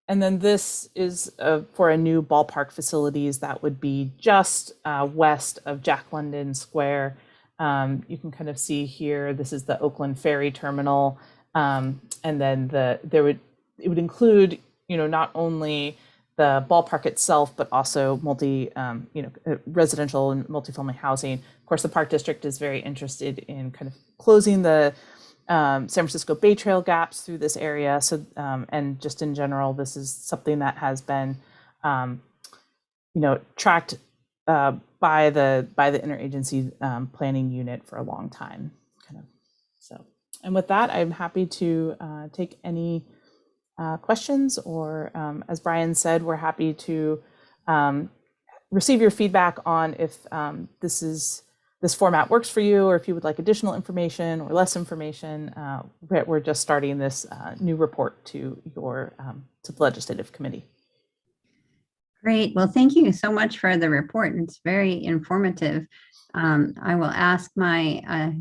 then this is for a new ballpark facilities that would be just west of Jack London Square. You can kind of see here, this is the Oakland Ferry Terminal, and then it would include, not only the ballpark itself, but also residential and multifamily housing. Of course, the Park District is very interested in kind of closing the San Francisco Bay Trail gaps through this area. So, and just in general, this is something that has been tracked by the interagency planning unit for a long time. So, and with that, I'm happy to take any questions, or as Brian said, we're happy to receive your feedback on if this format works for you, or if you would like additional information or less information. We're just starting this new report to the legislative committee. Great. Well, thank you so much for the report. It's very informative. I will ask my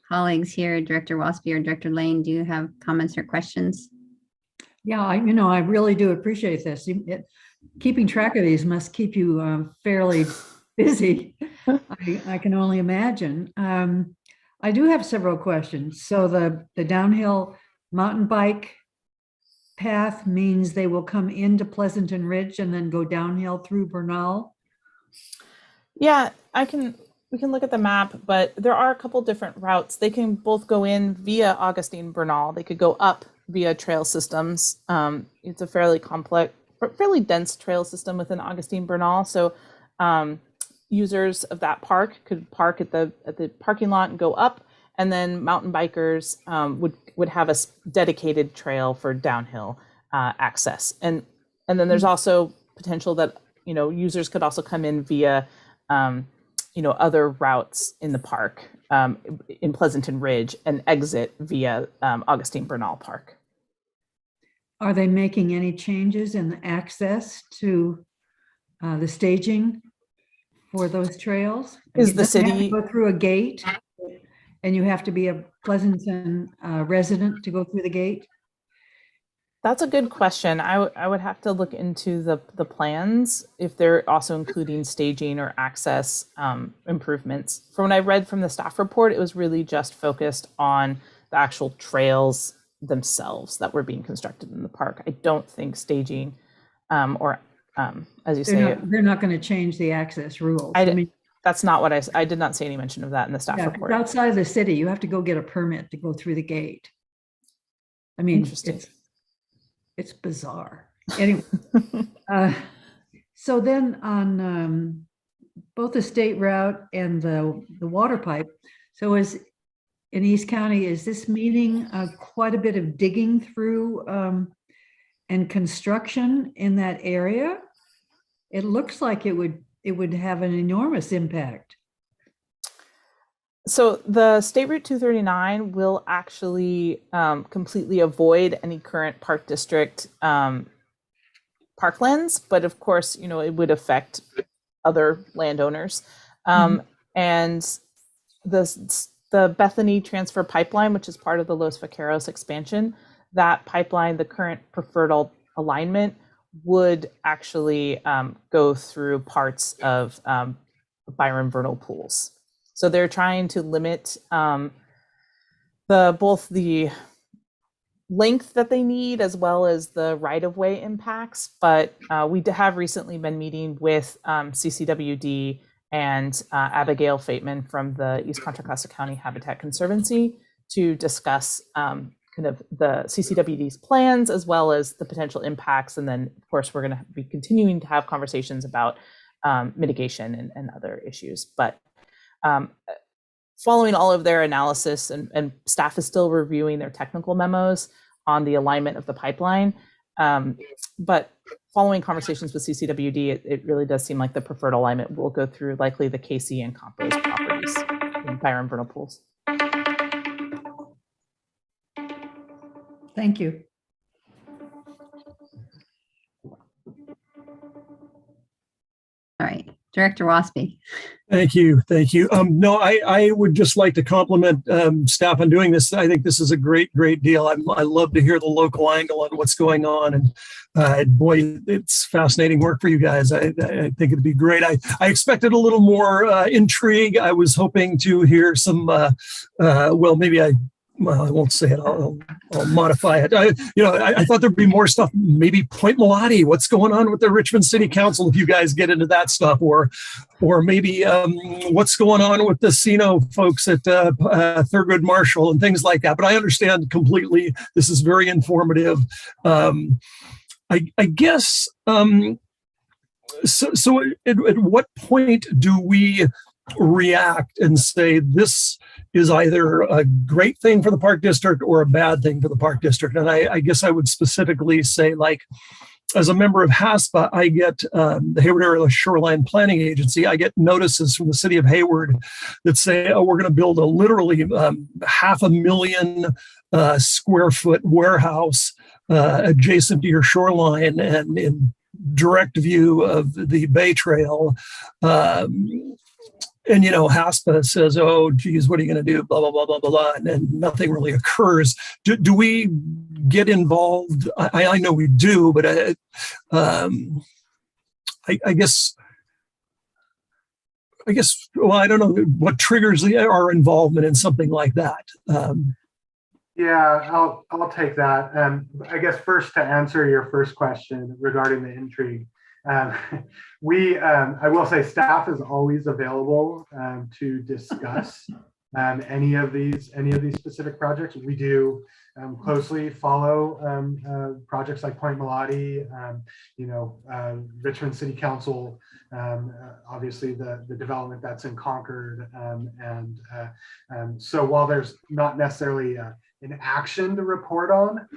colleagues here, Director Waspy or Director Lane, do you have comments or questions? Yeah, I really do appreciate this. Keeping track of these must keep you fairly busy. I can only imagine. I do have several questions. So the downhill mountain bike path means they will come into Pleasanton Ridge and then go downhill through Bernal? Yeah, we can look at the map, but there are a couple different routes. They can both go in via Augustine Bernal. They could go up via trail systems. It's a fairly complex, fairly dense trail system within Augustine Bernal. So users of that park could park at the parking lot and go up, and then mountain bikers would have a dedicated trail for downhill access. And then there's also potential that users could also come in via other routes in the park in Pleasanton Ridge and exit via Augustine Bernal Park. Are they making any changes in the access to the staging for those trails? Is the Does it have to city go through a gate, and you have to be a Pleasanton resident to go through the gate? That's a good question. I would have to look into the plans if they're also including staging or access improvements. From what I read from the staff report, it was really just focused on the actual trails themselves that were being constructed in the park. I don't think staging or as you say, they're not going to change the access rules. That's not what I did not see any mention of that in the staff report. Outside of the city, you have to go get a permit to go through the gate. I mean, Interesting. It's bizarre. Anyway, so then on both the state route and the water pipe, so is in East County, is this meaning quite a bit of digging through and construction in that area? It looks like it would have an enormous impact. So the State Route 239 will actually completely avoid any current Park District parklands, but of course, it would affect other landowners. And the Bethany Transfer Pipeline, which is part of the Los Vaqueros expansion, that pipeline, the current preferred alignment, would actually go through parts of Byron Vernal pools. So they're trying to limit both the length that they need as well as the right-of-way impacts. But we have recently been meeting with CCWD and Abigail Fateman from the East Contra Costa County Habitat Conservancy to discuss kind of the CCWD's plans as well as the potential impacts. And then, of course, we're going to be continuing to have conversations about mitigation and other issues. But following all of their analysis, and staff is still reviewing their technical memos on the alignment of the pipeline. But following conversations with CCWD, it really does seem like the preferred alignment will go through likely the KC and Campos properties in Byron Vernal pools. Thank you. All right, Director Waspy. Thank you. No, I would just like to compliment staff on doing this. I think this is a great deal. I love to hear the local angle on what's going on, and boy, it's fascinating work for you guys. I think it'd be great. I expected a little more intrigue. I was hoping to hear some. I won't say it. I'll modify it. I thought there'd be more stuff. Maybe Point Mulati. What's going on with the Richmond City Council? If you guys get into that stuff, or maybe what's going on with the Sino folks at Thurgood Marshall and things like that. But I understand completely. This is very informative. I guess So at what point do we react and say this is either a great thing for the park district or a bad thing for the park district? And I guess I would specifically say, like, as a member of HASPA, I get the Hayward Area Shoreline Planning Agency. I get notices from the city of Hayward that say, oh, we're going to build a literally 500,000 square foot warehouse adjacent to your shoreline and in direct view of the Bay Trail. And, you know, HASPA says, oh, geez, what are you going to do? Blah, blah, blah, blah, blah, blah. And nothing really occurs. Do we get involved? I know we do, but I guess, well, I don't know what triggers our involvement in something like that. Yeah, I'll take that. I guess first, to answer your first question regarding the intrigue, I will say staff is always available to discuss any of these specific projects. We do closely follow projects like Point Melody, Richmond City Council, obviously the development that's in Concord, so while there's not necessarily an action to report on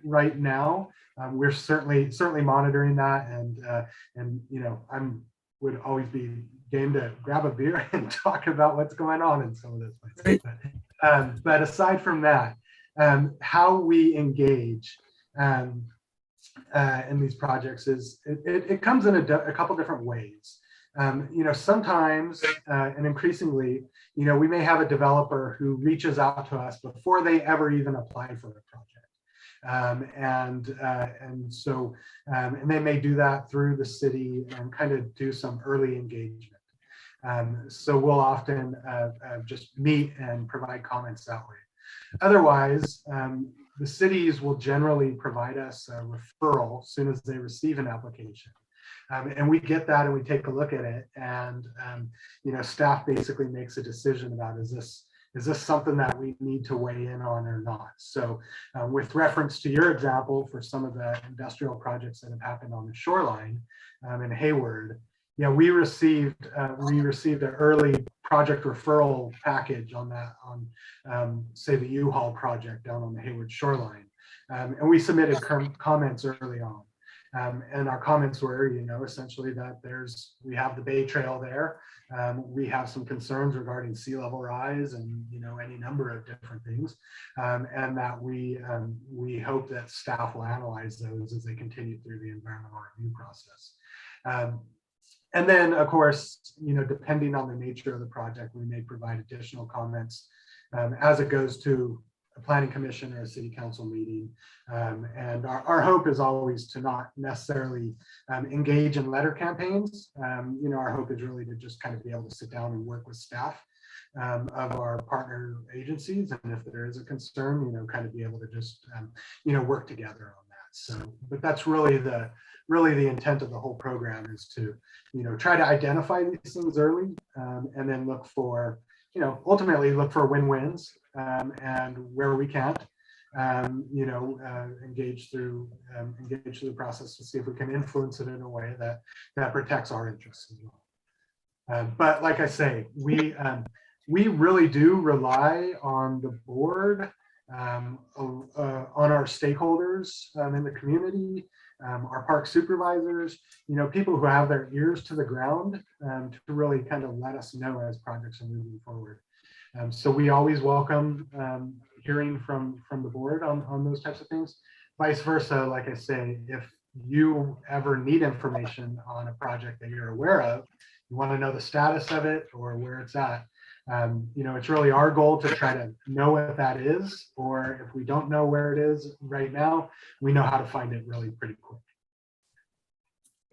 right now, we're certainly monitoring that, and would always be game to grab a beer and talk about what's going on in some of this places. But aside from that, how we engage in these projects is it comes in a couple different ways. Sometimes and increasingly, we may have a developer who reaches out to us before they ever even apply for a project. And they may do that through the city and kind of do some early engagement. So we'll often just meet and provide comments that way. Otherwise, the cities will generally provide us a referral as soon as they receive an application. And we get that and we take a look at it, and staff basically makes a decision about is this something that we need to weigh in on or not. So with reference to your example for some of the industrial projects that have happened on the shoreline in Hayward, we received an early project referral package on that, on say the U-Haul project down on the Hayward shoreline, and we submitted comments early on. And our comments were, essentially that we have the Bay Trail there. We have some concerns regarding sea level rise and, any number of different things. And that we hope that staff will analyze those as they continue through the environmental review process. And then, of course, depending on the nature of the project, we may provide additional comments as it goes to a planning commission or a city council meeting. And our hope is always to not necessarily engage in letter campaigns. Our hope is really to just kind of be able to sit down and work with staff of our partner agencies. And if there is a concern, kind of be able to just, work together on that. So, but that's really the intent of the whole program, is to, try to identify these things early, and then look for, ultimately look for win-wins, and where we can't, engage through the process to see if we can influence it in a way that protects our interests as well. But like I say, we really do rely on the board, on our stakeholders in the community, our park supervisors, people who have their ears to the ground, to really kind of let us know as projects are moving forward. So we always welcome hearing from the board on those types of things. Vice versa, like I say, if you ever need information on a project that you're aware of, you want to know the status of it or where it's at, it's really our goal to try to know what that is, or if we don't know where it is right now, we know how to find it really pretty quick.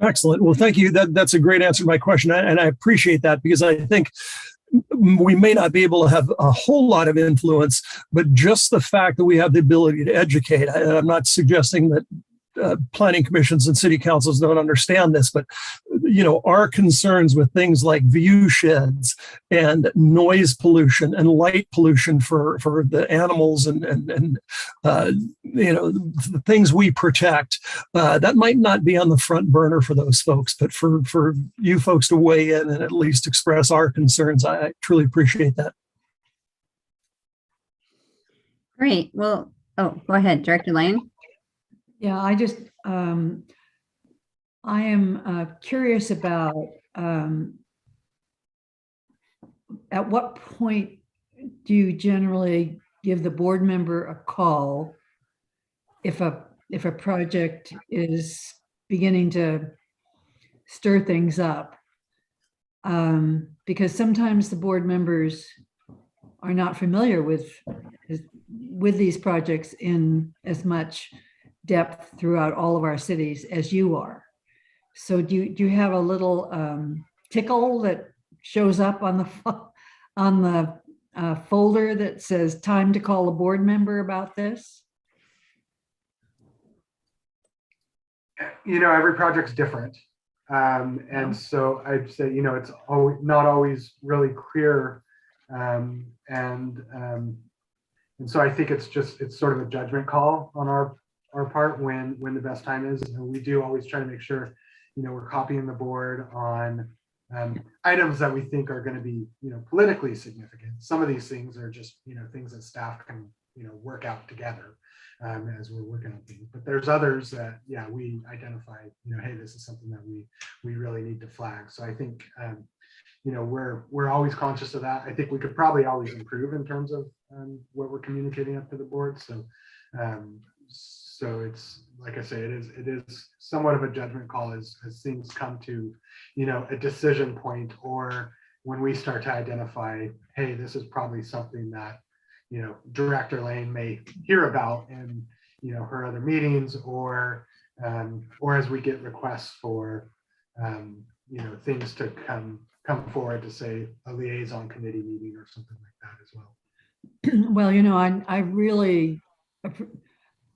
Excellent. Well, thank you. That's a great answer to my question. And I appreciate that, because I think we may not be able to have a whole lot of influence, but just the fact that we have the ability to educate. I'm not suggesting that planning commissions and city councils don't understand this, but our concerns with things like view sheds and noise pollution and light pollution for the animals and the things we protect, that might not be on the front burner for those folks, but for you folks to weigh in and at least express our concerns, I truly appreciate that. Great. Well, go ahead, Director Lane. Yeah, I am curious about at what point do you generally give the board member a call if a project is beginning to stir things up? Because sometimes the board members are not familiar with these projects in as much depth throughout all of our cities as you are. So do you have a little tickle that shows up on the folder that says time to call a board member about this? Every project's different. And so I'd say, it's not always really clear. And so I think it's sort of a judgment call on our part when the best time is. And we do always try to make sure, we're copying the board on items that we think are going to be, politically significant. Some of these things are just, things that staff can, work out together as we're working on things. But there's others that, we identify, hey, this is something that we really need to flag. So I think, we're always conscious of that. I think we could probably always improve in terms of what we're communicating up to the board. So, so it's, like I say, it is somewhat of a judgment call as things come to, a decision point, or when we start to identify, hey, this is probably something that, Director Lane may hear about in, her other meetings, or as we get requests for, things to come forward to, say, a liaison committee meeting or something like that as well. Well, I really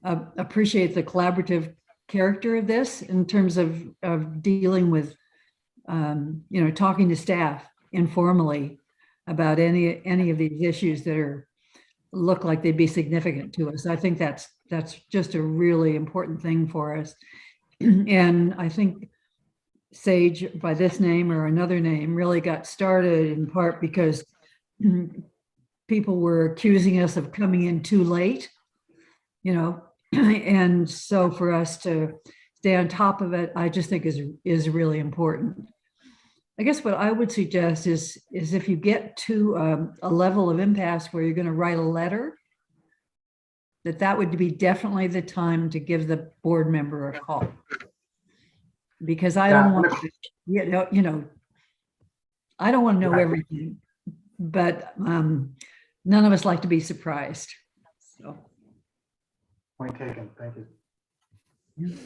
appreciate the collaborative character of this in terms of dealing with, talking to staff informally about any of these issues that look like they'd be significant to us. I think that's just a really important thing for us. And I think SAGE, by this name or another name, really got started in part because people were accusing us of coming in too late, and so for us to stay on top of it, I just think is really important. I guess what I would suggest is if you get to a level of impasse where you're going to write a letter, that would be definitely the time to give the board member a call. Because I don't want to, I don't want to know everything, but none of us like to be surprised. So. Point taken. Thank you.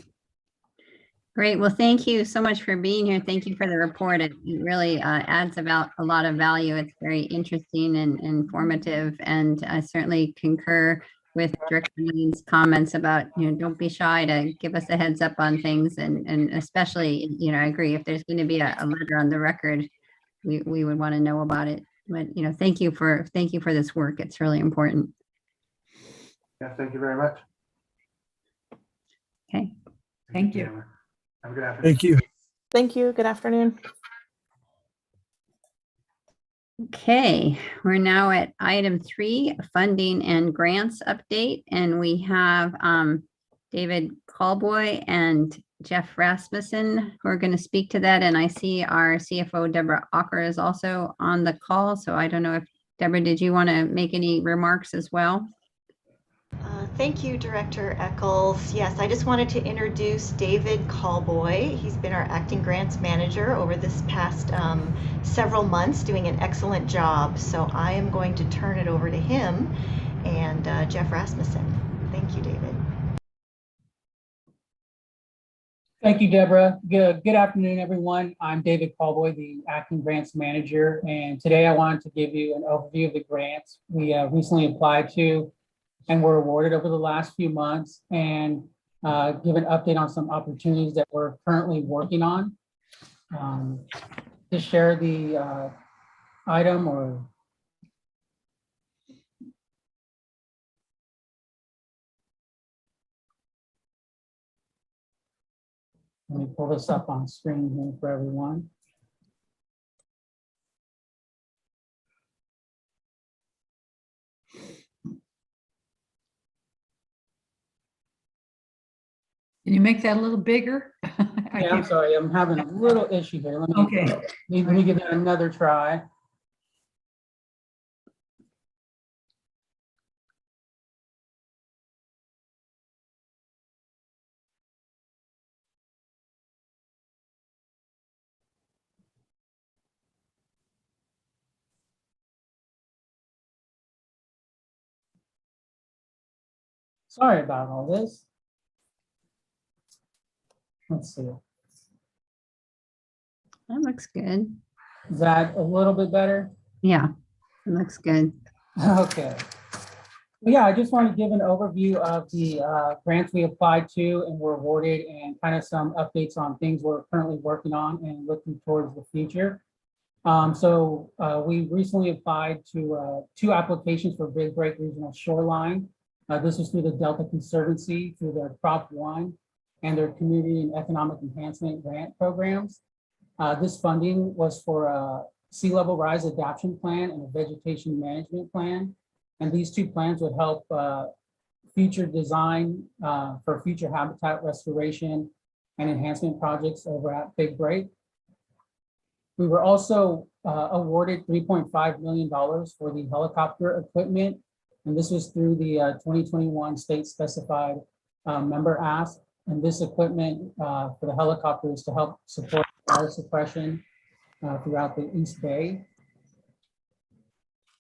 Great. Well, thank you so much for being here. Thank you for the report. It really adds about a lot of value. It's very interesting and informative, and I certainly concur with Director Lane's comments about, don't be shy to give us a heads up on things, and especially, I agree, if there's going to be a letter on the record, we would want to know about it. But thank you for this work. It's really important. Yeah, thank you very much. Okay. Thank you. Have a good afternoon. Thank you. Thank you. Good afternoon. Okay, we're now at item 3, funding and grants update, and we have David Callboy and Jeff Rasmussen who are going to speak to that. And I see our CFO Deborah Ocker is also on the call. So I don't know if Deborah, did you want to make any remarks as well? Thank you, Director Eccles. Yes, I just wanted to introduce David Callboy. He's been our acting grants manager over this past several months, doing an excellent job. So I am going to turn it over to him and Jeff Rasmussen. Thank you, David. Thank you, Deborah. Good afternoon, everyone. I'm David Callboy, the acting grants manager, and today I wanted to give you an overview of the grants we recently applied to and were awarded over the last few months, and give an update on some opportunities that we're currently working on. to share the item or? Let me pull this up on screen here for everyone. Can you make that a little bigger? Yeah, I'm sorry, I'm having a little issue here. Let me give that another try. Sorry about all this. Let's see. That looks good. Is that a little bit better? Yeah, it looks good. Okay. Yeah, I just want to give an overview of the grants we applied to and were awarded, and kind of some updates on things we're currently working on and looking towards the future. We recently applied to 2 applications for Big Break Regional Shoreline. This was through the Delta Conservancy, through their Prop 1 and their Community and Economic Enhancement Grant programs. This funding was for a sea level rise adaptation plan and a vegetation management plan. And these 2 plans would help future design for future habitat restoration and enhancement projects over at Big Break. We were also awarded $3.5 million for the helicopter equipment. And this was through the 2021 state specified member ask. And this equipment for the helicopters to help support fire suppression throughout the East Bay.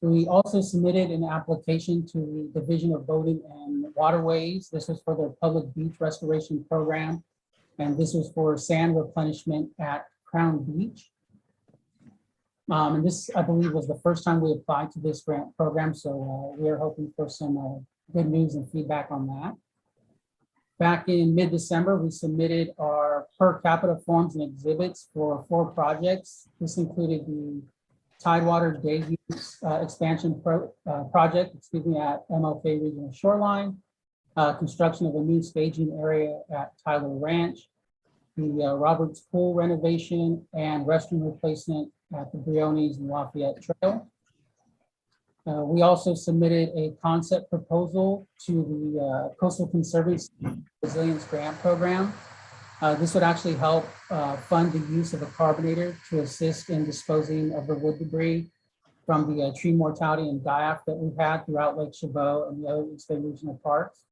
We also submitted an application to the Division of Boating and Waterways. This was for their public beach restoration program. And this was for sand replenishment at Crown Beach. And this, I believe, was the first time we applied to this grant program. So we are hoping for some good news and feedback on that. Back in mid-December, we submitted our per capita forms and exhibits for 4 projects. This included the Tidewater Day Use Expansion Project, at MLK Regional Shoreline, construction of a new staging area at Tyler Ranch, the Roberts Pool renovation and restroom replacement at the Briones and Lafayette Trail. We also submitted a concept proposal to the Coastal Conservancy Resilience Grant Program. This would actually help fund the use of a carbonator to assist in disposing of the wood debris from the tree mortality and die-off that we've had throughout Lake Chabot and the other East Bay Regional Parks.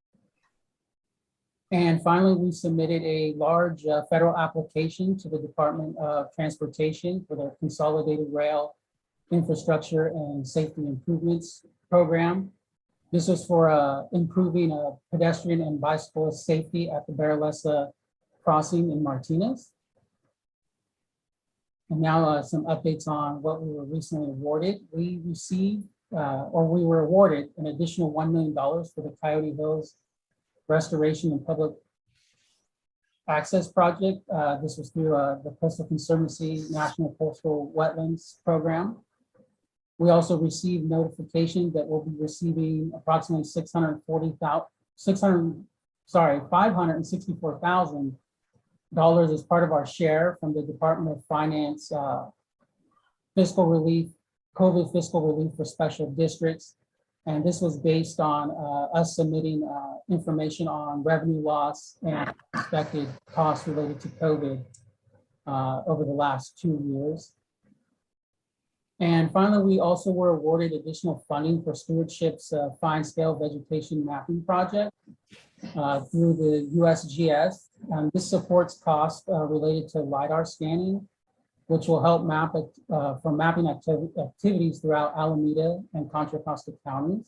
And finally, we submitted a large federal application to the Department of Transportation for their Consolidated Rail Infrastructure and Safety Improvements Program. This was for improving pedestrian and bicyclist safety at the Baralesa Crossing in Martinez. And now some updates on what we were recently awarded. We received, we were awarded an additional $1 million for the Coyote Hills Restoration and Public Access Project. This was through the Coastal Conservancy National Coastal Wetlands Program. We also received notification that we'll be receiving approximately $564,000 as part of our share from the Department of Finance fiscal relief, COVID fiscal relief for special districts. And this was based on us submitting information on revenue loss and expected costs related to COVID over the last 2 years. And finally, we also were awarded additional funding for Stewardship's fine scale vegetation mapping project through the USGS. And this supports costs related to LiDAR scanning, which will help map for mapping activities throughout Alameda and Contra Costa counties.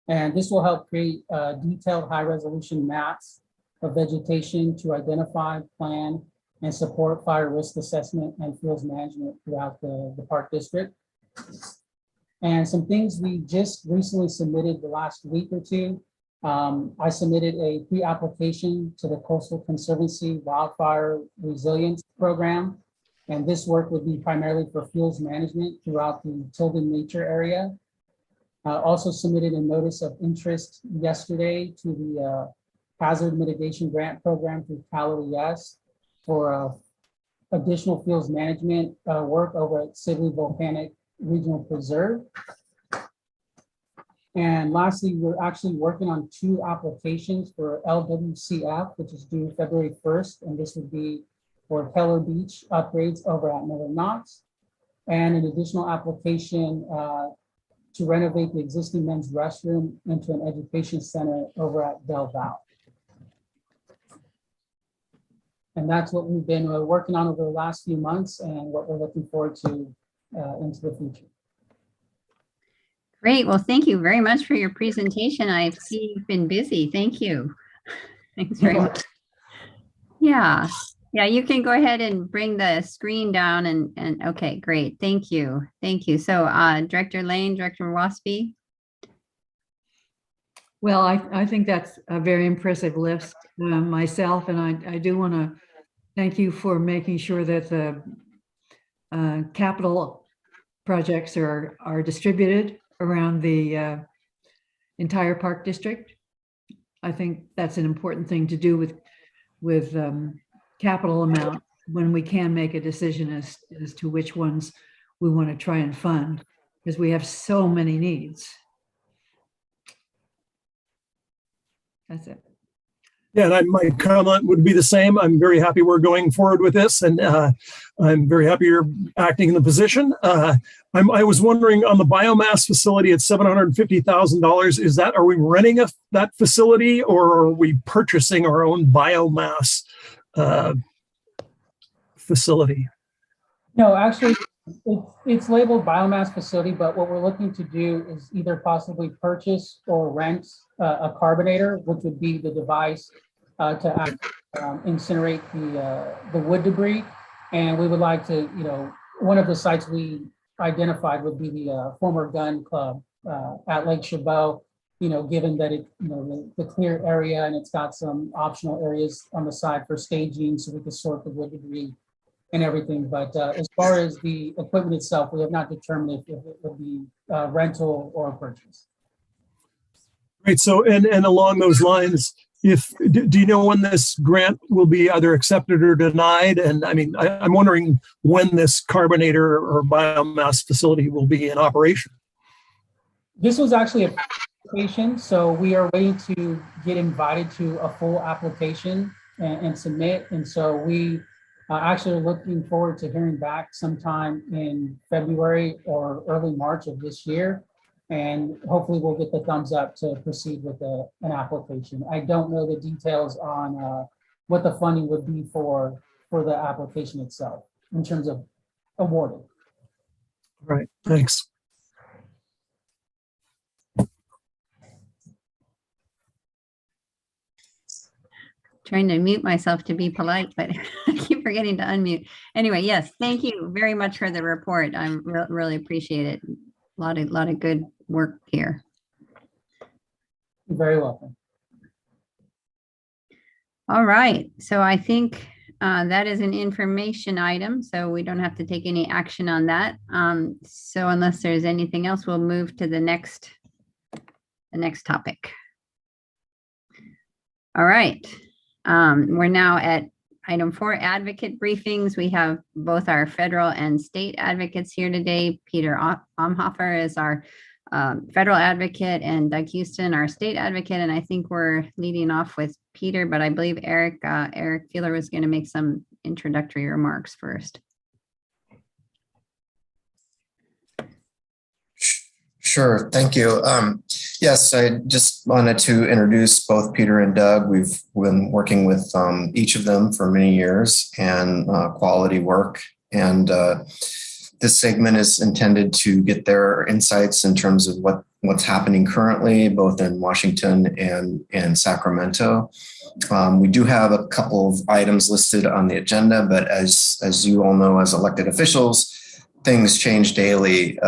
And this will help create detailed high resolution maps of vegetation to identify, plan, and support fire risk assessment and fields management throughout the park district. And some things we just recently submitted the last week or two. I submitted a pre-application to the Coastal Conservancy Wildfire Resilience Program. And this work would be primarily for fuels management throughout the Tilden nature area. Also submitted a notice of interest yesterday to the Hazard Mitigation Grant Program through CalOES for additional fuels management work over at Sibley Volcanic Regional Preserve. And lastly, we're actually working on 2 applications for LWCF, which is due February 1st. And this would be for Keller Beach upgrades over at Miller Knox, and an additional application to renovate the existing men's restroom into an education center over at Del Val. And that's what we've been working on over the last few months and what we're looking forward to into the future. Great. Well, thank you very much for your presentation. I see you've been busy. Thank you. Thanks very much. Yeah. Yeah, you can go ahead and bring the screen down and okay, great. Thank you. Thank you. So Director Lane, Director Waspy. Well, I think that's a very impressive list myself, and I do want to thank you for making sure that the capital projects are distributed around the entire park district. I think that's an important thing to do with capital amount when we can make a decision as to which ones we want to try and fund, because we have so many needs. That's it. Yeah, and my comment would be the same. I'm very happy we're going forward with this, and I'm very happy you're acting in the position. I was wondering on the biomass facility at $750,000. Is that, are we renting that facility, or are we purchasing our own biomass facility? No, actually, it's labeled biomass facility, but what we're looking to do is either possibly purchase or rent a carbonator, which would be the device to incinerate the wood debris. And we would like to, one of the sites we identified would be the former gun club at Lake Chabot, given that it, the clear area, and it's got some optional areas on the side for staging so we can sort the wood debris and everything. But as far as the equipment itself, we have not determined if it will be rental or purchase. Great. So, and along those lines, do you know when this grant will be either accepted or denied? And I mean, I'm wondering when this carbonator or biomass facility will be in operation. This was actually a application, so we are waiting to get invited to a full application and submit. And so we actually are looking forward to hearing back sometime in February or early March of this year. And hopefully we'll get the thumbs up to proceed with an application. I don't know the details on what the funding would be for the application itself in terms of awarding. Right, thanks. Trying to mute myself to be polite, but I keep forgetting to unmute. Anyway, yes, thank you very much for the report. I really appreciate it. A lot of good work here. You're very welcome. All right, so I think that is an information item, so we don't have to take any action on that. So unless there's anything else, we'll move to the next topic. All right, we're now at item 4, advocate briefings. We have both our federal and state advocates here today. Peter Omhofer is our federal advocate, and Doug Houston, our state advocate. And I think we're leading off with Peter, but I believe Eric Feeler was going to make some introductory remarks first. Sure, thank you. Yes, I just wanted to introduce both Peter and Doug. We've been working with each of them for many years and quality work. And this segment is intended to get their insights in terms of what's happening currently, both in Washington and Sacramento. We do have a couple of items listed on the agenda, but as you all know, as elected officials, things change daily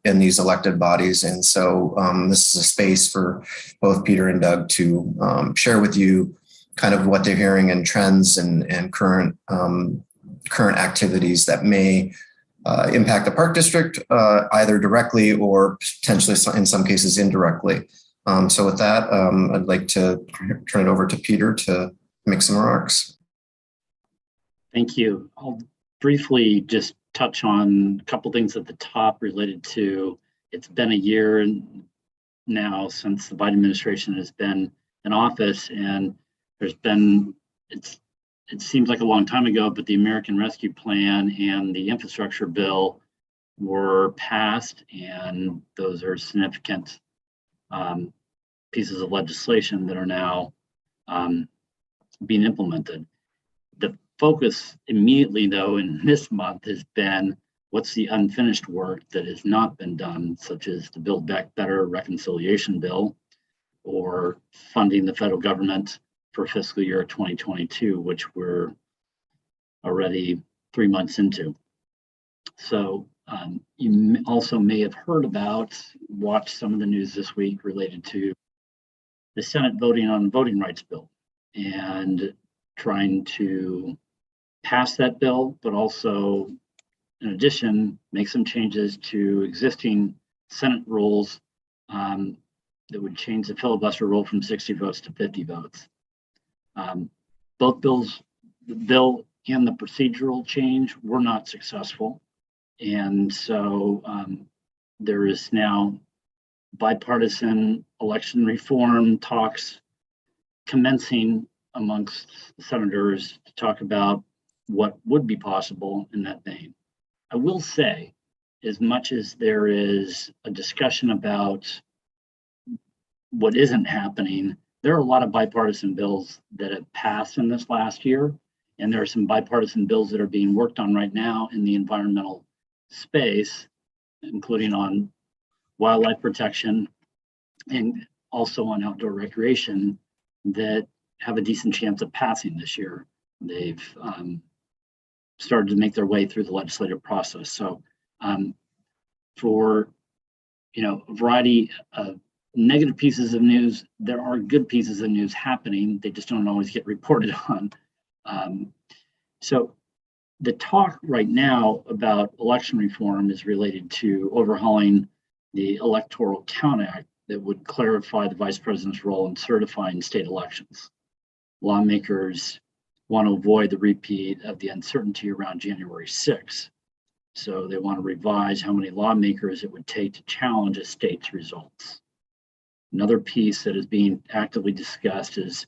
in these elected bodies. And so this is a space for both Peter and Doug to share with you kind of what they're hearing and trends and current current activities that may impact the park district, either directly or potentially in some cases indirectly. So with that, I'd like to turn it over to Peter to make some remarks. Thank you. I'll briefly just touch on a couple things at the top related to, it's been a year now since the Biden administration has been in office, and there's been, it seems like a long time ago, but the American Rescue Plan and the infrastructure bill were passed, and those are significant pieces of legislation that are now being implemented. The focus immediately, though, in this month has been what's the unfinished work that has not been done, such as the Build Back Better reconciliation bill, or funding the federal government for fiscal year 2022, which we're already 3 months into. So you also may have heard about, watched some of the news this week related to the Senate voting on the voting rights bill and trying to pass that bill, but also, in addition, make some changes to existing Senate rules that would change the filibuster rule from 60 votes to 50 votes. Both bills, the bill and the procedural change, were not successful. And so there is now bipartisan election reform talks commencing amongst senators to talk about what would be possible in that vein. I will say, as much as there is a discussion about what isn't happening, there are a lot of bipartisan bills that have passed in this last year, and there are some bipartisan bills that are being worked on right now in the environmental space, including on wildlife protection and also on outdoor recreation, that have a decent chance of passing this year. They've started to make their way through the legislative process. So for a variety of negative pieces of news, there are good pieces of news happening. They just don't always get reported on. So the talk right now about election reform is related to overhauling the Electoral Count Act that would clarify the vice president's role in certifying state elections. Lawmakers want to avoid the repeat of the uncertainty around January 6th. So they want to revise how many lawmakers it would take to challenge a state's results. Another piece that is being actively discussed is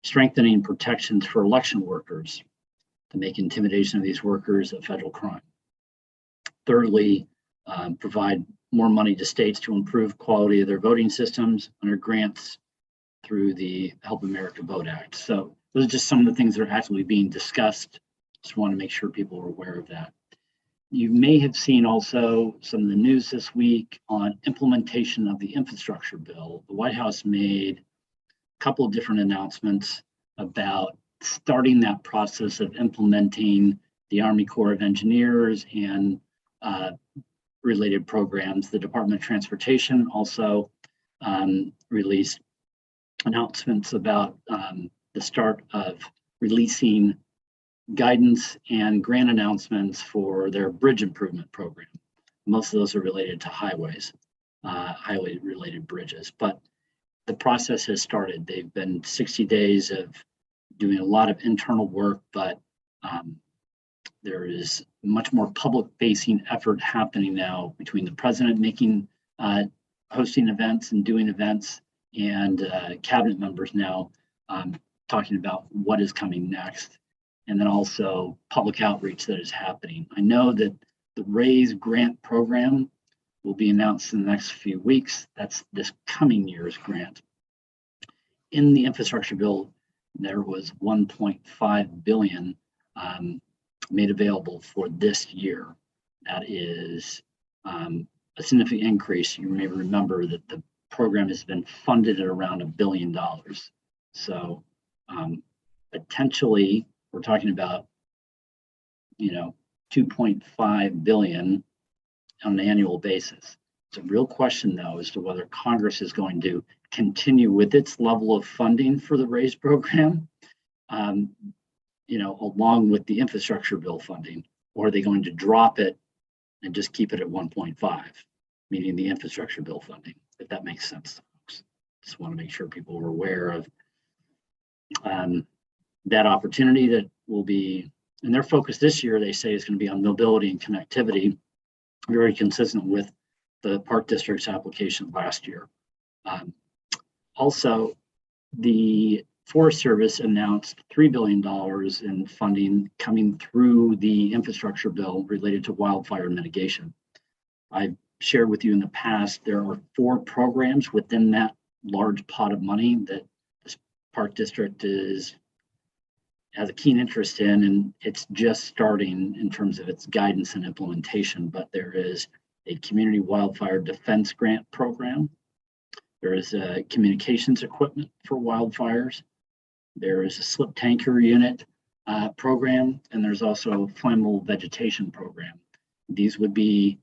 strengthening protections for election workers to make intimidation of these workers a federal crime. Thirdly, provide more money to states to improve quality of their voting systems under grants through the Help America Vote Act. So those are just some of the things that are actively being discussed. Just want to make sure people are aware of that. You may have seen also some of the news this week on implementation of the infrastructure bill. The White House made a couple of different announcements about starting that process of implementing the Army Corps of Engineers and related programs. The Department of Transportation also released announcements about the start of releasing guidance and grant announcements for their bridge improvement program. Most of those are related to highways, highway related bridges, but the process has started. They've been 60 days of doing a lot of internal work, but there is much more public facing effort happening now between the president making, hosting events and doing events, and cabinet members now talking about what is coming next. And then also public outreach that is happening. I know that the RAISE grant program will be announced in the next few weeks. That's this coming year's grant. In the infrastructure bill, there was 1.5 billion made available for this year. That is a significant increase. You may remember that the program has been funded at around $1 billion. So potentially, we're talking about, 2.5 billion on an annual basis. It's a real question, though, as to whether Congress is going to continue with its level of funding for the RAISE program. along with the infrastructure bill funding, or are they going to drop it and just keep it at 1.5, meaning the infrastructure bill funding, if that makes sense. Just want to make sure people are aware of that opportunity that will be, and their focus this year, they say, is going to be on mobility and connectivity, very consistent with the Park District's application last year. Also, the Forest Service announced $3 billion in funding coming through the infrastructure bill related to wildfire mitigation. I've shared with you in the past, there are 4 programs within that large pot of money that this Park District has a keen interest in, and it's just starting in terms of its guidance and implementation. But there is a community wildfire defense grant program. There is a communications equipment for wildfires. There is a slip tanker unit program, and there's also a flammable vegetation program. These would be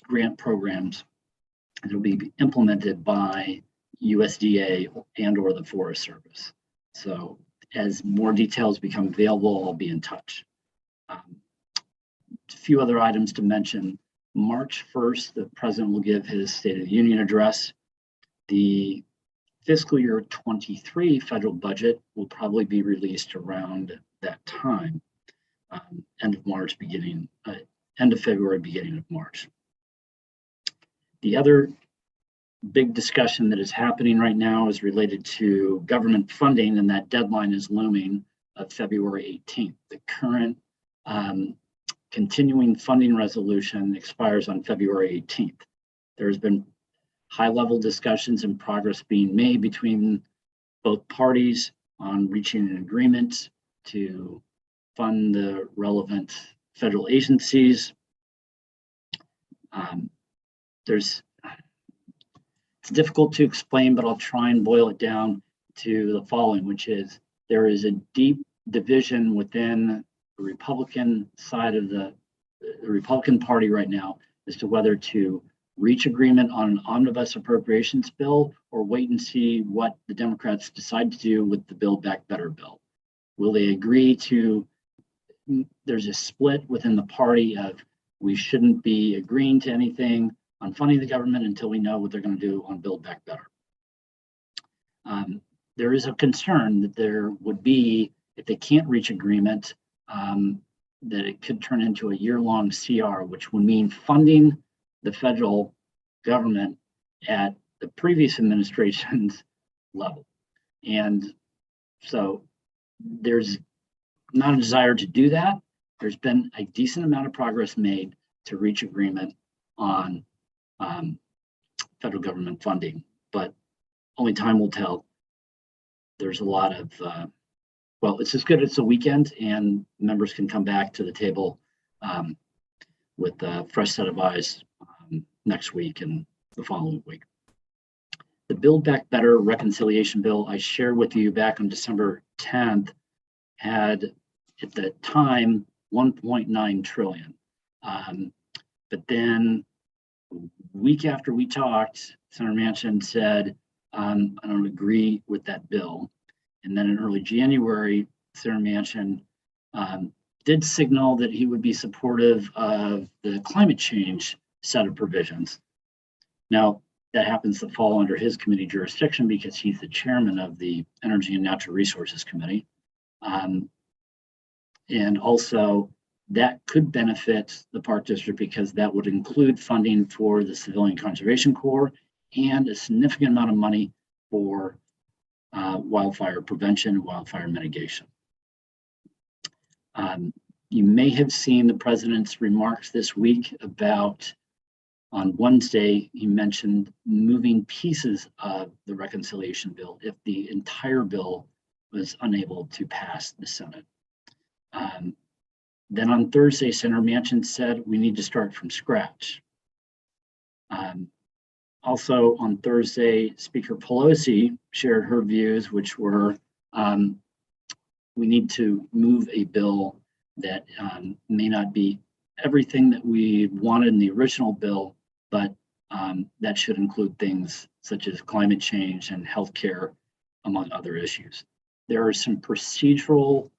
grant programs that will be implemented by USDA and or the Forest Service. So as more details become available, I'll be in touch. A few other items to mention. March 1st, the President will give his State of the Union address. The fiscal year 23 federal budget will probably be released around that time, end of March, end of February, beginning of March. The other big discussion that is happening right now is related to government funding, and that deadline is looming of February 18th. The current continuing funding resolution expires on February 18th. There has been high-level discussions and progress being made between both parties on reaching an agreement to fund the relevant federal agencies. It's difficult to explain, but I'll try and boil it down to the following, which is there is a deep division within the Republican side of the Republican Party right now as to whether to reach agreement on an omnibus appropriations bill or wait and see what the Democrats decide to do with the Build Back Better bill. Will they agree to, there's a split within the party of we shouldn't be agreeing to anything on funding the government until we know what they're going to do on Build Back Better. There is a concern that there would be, if they can't reach agreement, that it could turn into a year-long CR, which would mean funding the federal government at the previous administration's level. And so there's not a desire to do that. There's been a decent amount of progress made to reach agreement on federal government funding, but only time will tell. There's a lot of, well, it's just good it's a weekend and members can come back to the table with a fresh set of eyes next week and the following week. The Build Back Better reconciliation bill I shared with you back on December 10th had at the time 1.9 trillion. But then week after we talked, Senator Manchin said, I don't agree with that bill. And then in early January, Senator Manchin did signal that he would be supportive of the climate change set of provisions. Now, that happens to fall under his committee jurisdiction because he's the chairman of the Energy and Natural Resources Committee. And also, that could benefit the Park District because that would include funding for the Civilian Conservation Corps and a significant amount of money for wildfire prevention and wildfire mitigation. You may have seen the president's remarks this week about, on Wednesday, he mentioned moving pieces of the reconciliation bill if the entire bill was unable to pass the Senate. Then on Thursday, Senator Manchin said we need to start from scratch. Also on Thursday, Speaker Pelosi shared her views, which were we need to move a bill that may not be everything that we wanted in the original bill, but that should include things such as climate change and healthcare, among other issues. There are some procedural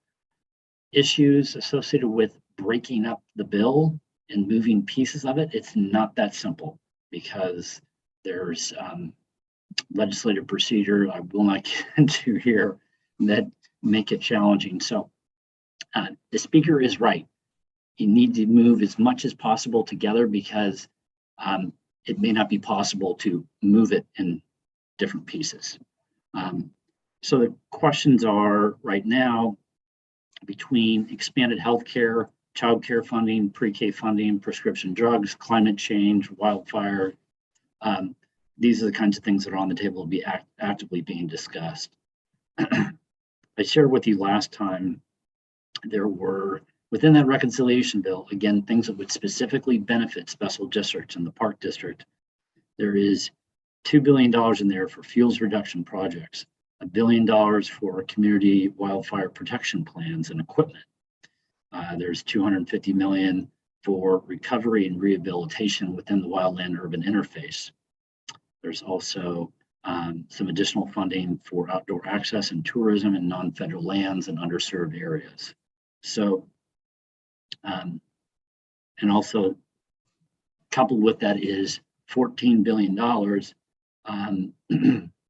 issues associated with breaking up the bill and moving pieces of it, it's not that simple because there's legislative procedure I will not get into here that make it challenging. So the speaker is right. You need to move as much as possible together because it may not be possible to move it in different pieces. So the questions are right now between expanded healthcare, childcare funding, pre-K funding, prescription drugs, climate change, wildfire. These are the kinds of things that are on the table to be actively being discussed. I shared with you last time, there were, within that reconciliation bill, again, things that would specifically benefit special districts and the Park District. There is $2 billion in there for fuels reduction projects, $1 billion for community wildfire protection plans and equipment. There's $250 million for recovery and rehabilitation within the wildland urban interface. There's also some additional funding for outdoor access and tourism in non-federal lands and underserved areas. So, and also coupled with that is $14 billion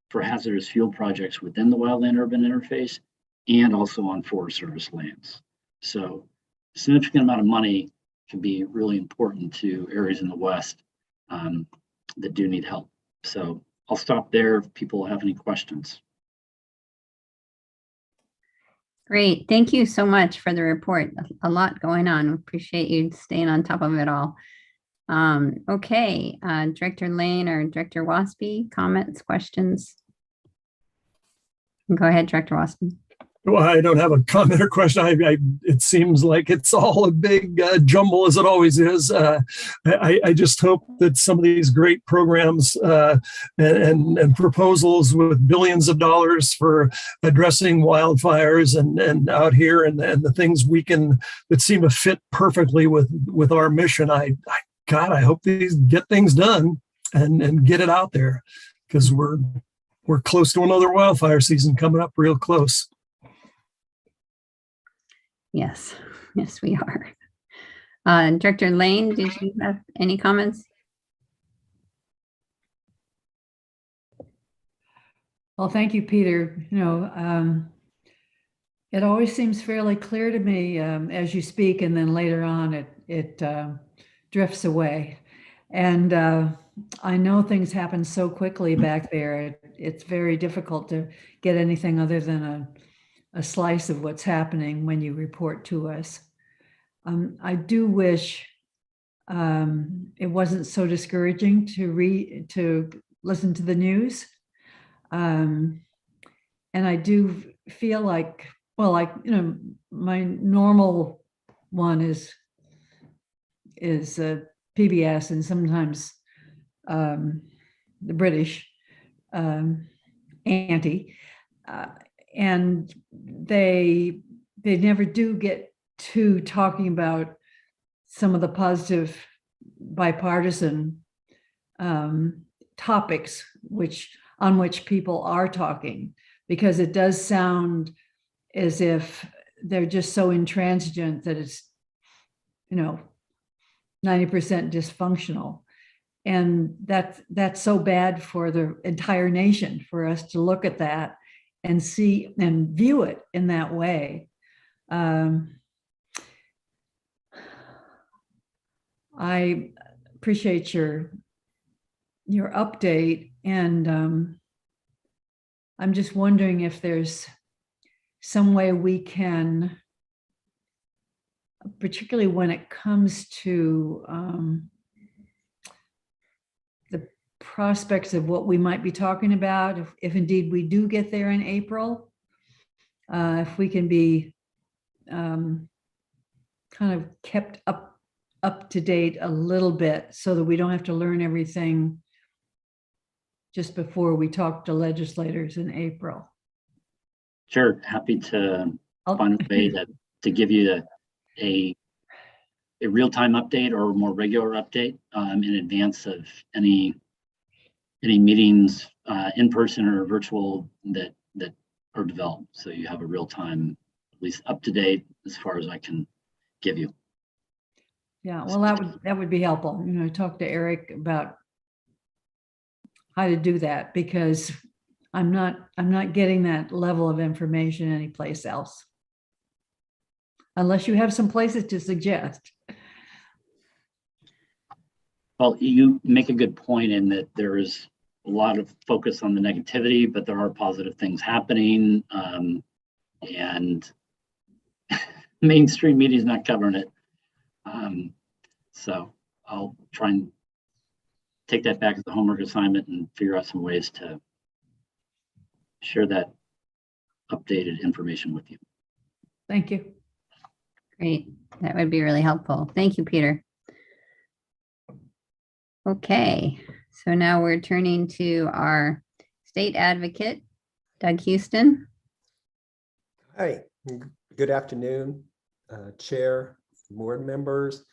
for hazardous fuel projects within the wildland urban interface and also on Forest Service lands. So a significant amount of money can be really important to areas in the West that do need help. So I'll stop there if people have any questions. Great. Thank you so much for the report. A lot going on. Appreciate you staying on top of it all. Okay, Director Lane or Director Waspy, comments, questions? Go ahead, Director Waspy. Well, I don't have a comment or question. It seems like it's all a big jumble, as it always is. I just hope that some of these great programs and proposals with billions of dollars for addressing wildfires and out here and the things we can that seem to fit perfectly with our mission. God, I hope these get things done and get it out there because we're close to another wildfire season coming up real close. Yes, yes, we are. Director Lane, did you have any comments? Well, thank you, Peter. You know, it always seems fairly clear to me as you speak, and then later on it drifts away. And I know things happen so quickly back there. It's very difficult to get anything other than a slice of what's happening when you report to us. I do wish it wasn't so discouraging to listen to the news. And I do feel like, well, you know, my normal one is PBS and sometimes the British anti. And they never do get to talking about some of the positive bipartisan topics on which people are talking, because it does sound as if they're just so intransigent that it's, you know, 90% dysfunctional. And that's so bad for the entire nation for us to look at that and see and view it in that way. I appreciate your update, and I'm just wondering if there's some way we can, particularly when it comes to the prospects of what we might be talking about, if indeed we do get there in April, if we can be kind of kept up to date a little bit so that we don't have to learn everything just before we talk to legislators in April. Sure, happy to find a way to give you a real-time update or a more regular update in advance of any meetings in person or virtual that are developed. So you have a real-time at least up to date as far as I can give you. Yeah, well, that would be helpful. You know, talk to Eric about how to do that, because I'm not getting that level of information anyplace else. Unless you have some places to suggest. Well, you make a good point in that there is a lot of focus on the negativity, but there are positive things happening, and mainstream media is not covering it. So I'll try and take that back as a homework assignment and figure out some ways to share that updated information with you. Thank you. Great. That would be really helpful. Thank you, Peter. Okay, so now we're turning to our state advocate, Doug Houston. Hi, good afternoon, Chair, board members.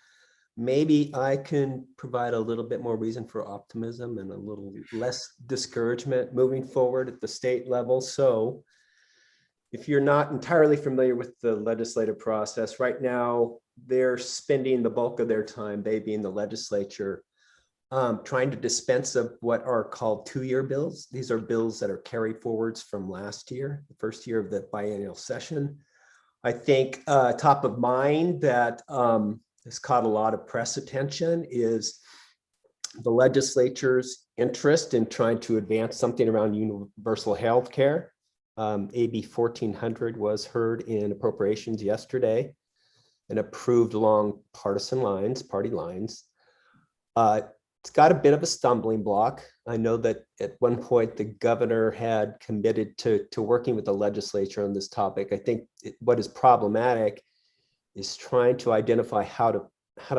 Maybe I can provide a little bit more reason for optimism and a little less discouragement moving forward at the state level. So if you're not entirely familiar with the legislative process, right now they're spending the bulk of their time, they being the legislature, trying to dispense of what are called two-year bills. These are bills that are carry forwards from last year, the first year of the biennial session. I think top of mind that has caught a lot of press attention is the legislature's interest in trying to advance something around universal health care. AB 1400 was heard in appropriations yesterday and approved along partisan lines, party lines. It's got a bit of a stumbling block. I know that at one point the governor had committed to working with the legislature on this topic. I think what is problematic is trying to identify how to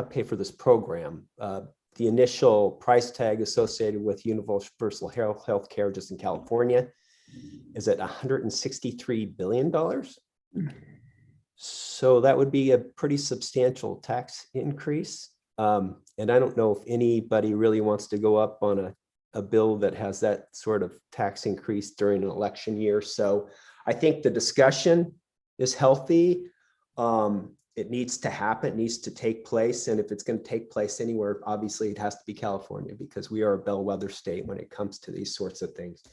pay for this program. The initial price tag associated with universal health care just in California is at $163 billion. So that would be a pretty substantial tax increase. And I don't know if anybody really wants to go up on a bill that has that sort of tax increase during an election year. So I think the discussion is healthy. It needs to happen, it needs to take place. And if it's going to take place anywhere, obviously it has to be California, because we are a bellwether state when it comes to these sorts of things.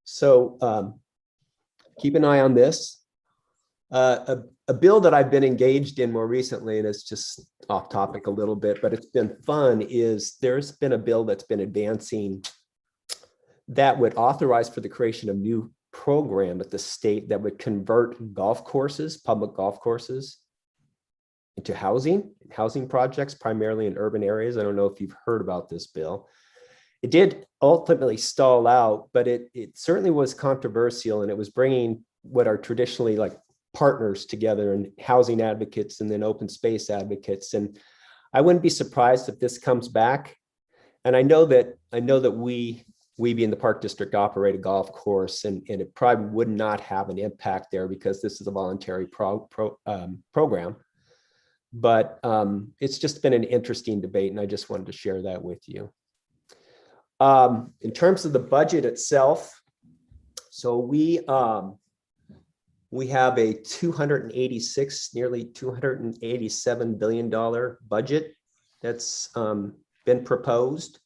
So keep an eye on this. A bill that I've been engaged in more recently, and it's just off topic a little bit, but it's been fun, is there's been a bill that's been advancing that would authorize for the creation of new program at the state that would convert golf courses, public golf courses, into housing projects, primarily in urban areas. I don't know if you've heard about this bill. It did ultimately stall out, but it certainly was controversial, and it was bringing what are traditionally like partners together, and housing advocates and then open space advocates. And I wouldn't be surprised if this comes back. And I know that we being the Park District operate a golf course, and it probably would not have an impact there because this is a voluntary program. But it's just been an interesting debate, and I just wanted to share that with you. In terms of the budget itself, so we have a nearly $287 billion budget that's been proposed.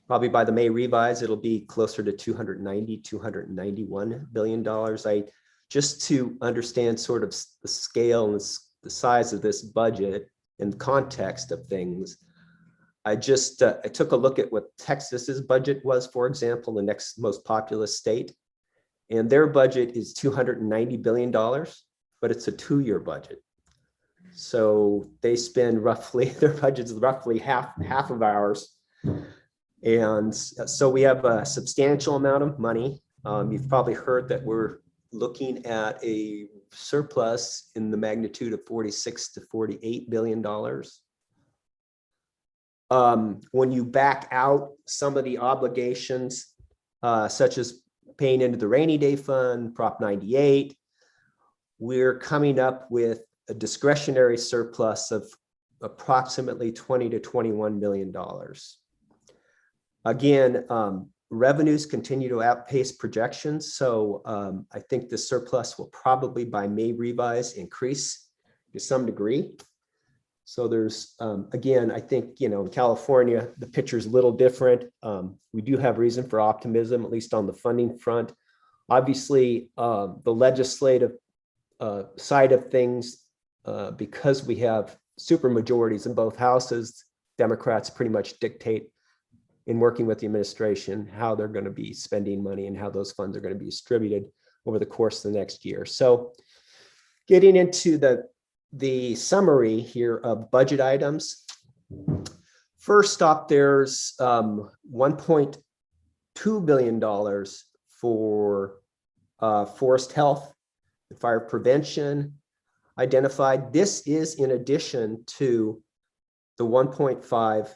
Probably by the May revise, it'll be closer to $291 billion. Just to understand sort of the scale and the size of this budget in the context of things, I took a look at what Texas's budget was, for example, the next most populous state. And their budget is $290 billion, but it's a 2-year budget. So they spend their budget is roughly half of ours. And so we have a substantial amount of money. You've probably heard that we're looking at a surplus in the magnitude of $46 to $48 billion. When you back out some of the obligations, such as paying into the rainy day fund, Prop 98, we're coming up with a discretionary surplus of approximately $20 to $21 million. Again, revenues continue to outpace projections. So I think the surplus will probably by May revise increase to some degree. So there's, again, I think, in California, the picture is a little different. We do have reason for optimism, at least on the funding front. Obviously, the legislative side of things, because we have super majorities in both houses, Democrats pretty much dictate in working with the administration how they're going to be spending money and how those funds are going to be distributed over the course of the next year. So getting into the summary here of budget items. First up, there's $1.2 billion for forest health and fire prevention identified. This is in addition to the 1.5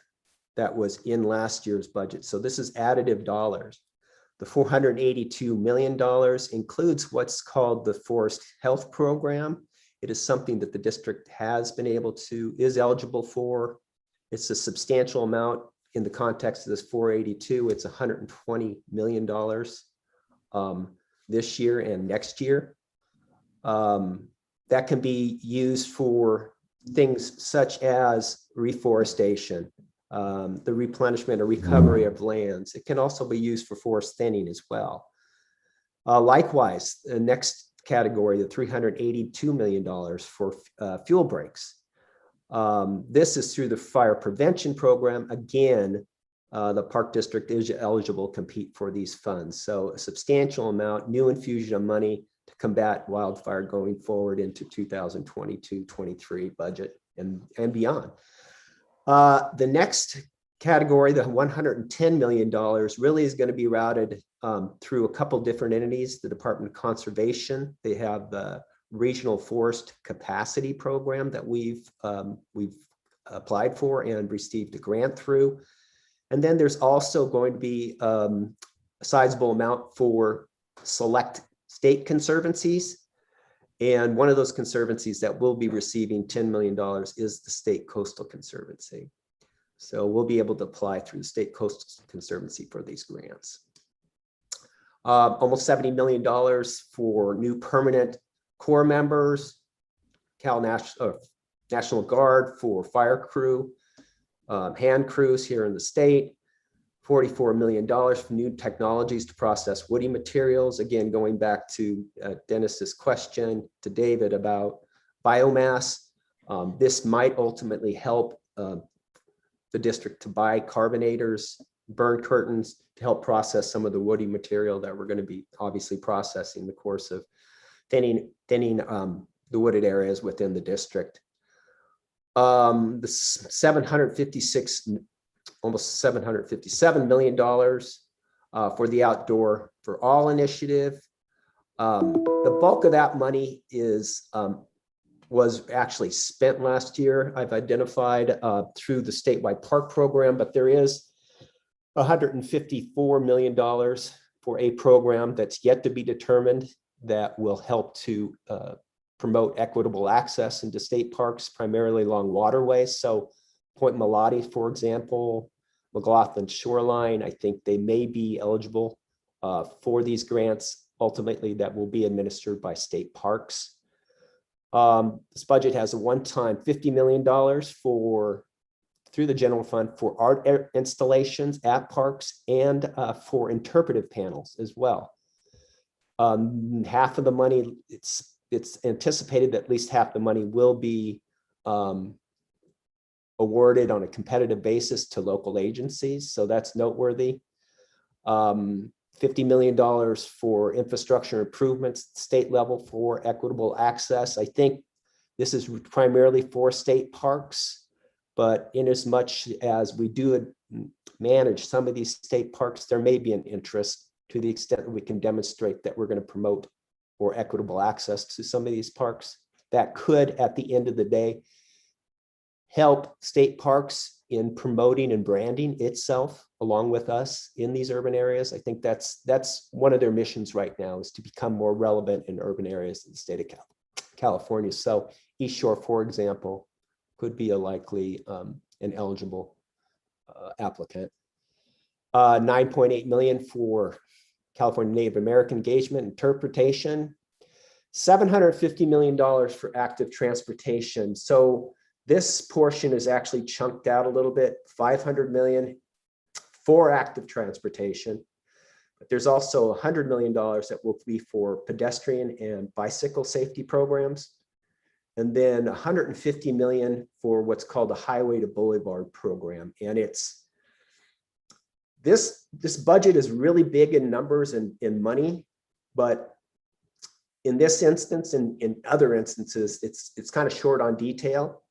that was in last year's budget. So this is additive dollars. The $482 million includes what's called the Forest Health Program. It is something that the district has been able to, is eligible for. It's a substantial amount in the context of this 482. It's $120 million this year and next year. That can be used for things such as reforestation, the replenishment or recovery of lands. It can also be used for forest thinning as well. Likewise, the next category, the $382 million for fuel breaks. This is through the fire prevention program. Again, the Park District is eligible to compete for these funds. So a substantial amount, new infusion of money to combat wildfire going forward into 2022-23 budget and beyond. The next category, the $110 million, really is going to be routed through a couple different entities. The Department of Conservation, they have the Regional Forest Capacity Program that we've applied for and received a grant through. And then there's also going to be a sizable amount for select state conservancies. And one of those conservancies that will be receiving $10 million is the State Coastal Conservancy. So we'll be able to apply through the State Coastal Conservancy for these grants. Almost $70 million for new permanent Corps members, National Guard for fire crew, hand crews here in the state, $44 million for new technologies to process woody materials. Again, going back to Dennis's question to David about biomass, this might ultimately help the district to buy carbonators, burn curtains to help process some of the woody material that we're going to be obviously processing in the course of thinning the wooded areas within the district. The almost $757 million for the Outdoor for All initiative. The bulk of that money was actually spent last year. I've identified through the statewide park program, but there is $154 million for a program that's yet to be determined that will help to promote equitable access into state parks, primarily along waterways. So Point Malati, for example, McLaughlin Shoreline, I think they may be eligible for these grants ultimately that will be administered by state parks. This budget has a one-time $50 million through the general fund for art installations at parks and for interpretive panels as well. Half of the money, it's anticipated that at least half the money will be awarded on a competitive basis to local agencies. So that's noteworthy. $50 million for infrastructure improvements, state level for equitable access. I think this is primarily for state parks, but in as much as we do manage some of these state parks, there may be an interest to the extent that we can demonstrate that we're going to promote more equitable access to some of these parks. That could, at the end of the day, help state parks in promoting and branding itself along with us in these urban areas. I think that's one of their missions right now, is to become more relevant in urban areas in the state of California. So East Shore, for example, could be a likely and eligible applicant. 9.8 million for California Native American engagement interpretation, $750 million for active transportation. So this portion is actually chunked out a little bit, 500 million for active transportation. But there's also $100 million that will be for pedestrian and bicycle safety programs. And then 150 million for what's called the Highway to Boulevard program. And it's this budget is really big in numbers and in money, but in this instance and in other instances, it's kind of short on detail.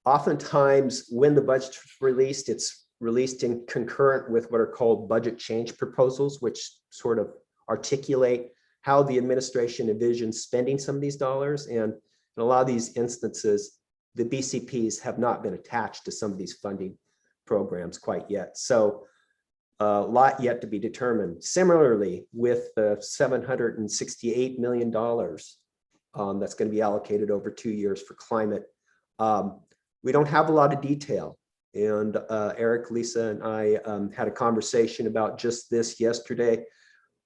Oftentimes when the budget's released, it's released in concurrent with what are called budget change proposals, which sort of articulate how the administration envisions spending some of these dollars. And in a lot of these instances, the BCPs have not been attached to some of these funding programs quite yet. So a lot yet to be determined. Similarly, with the $768 million that's going to be allocated over 2 years for climate, we don't have a lot of detail. And Eric, Lisa, and I had a conversation about just this yesterday.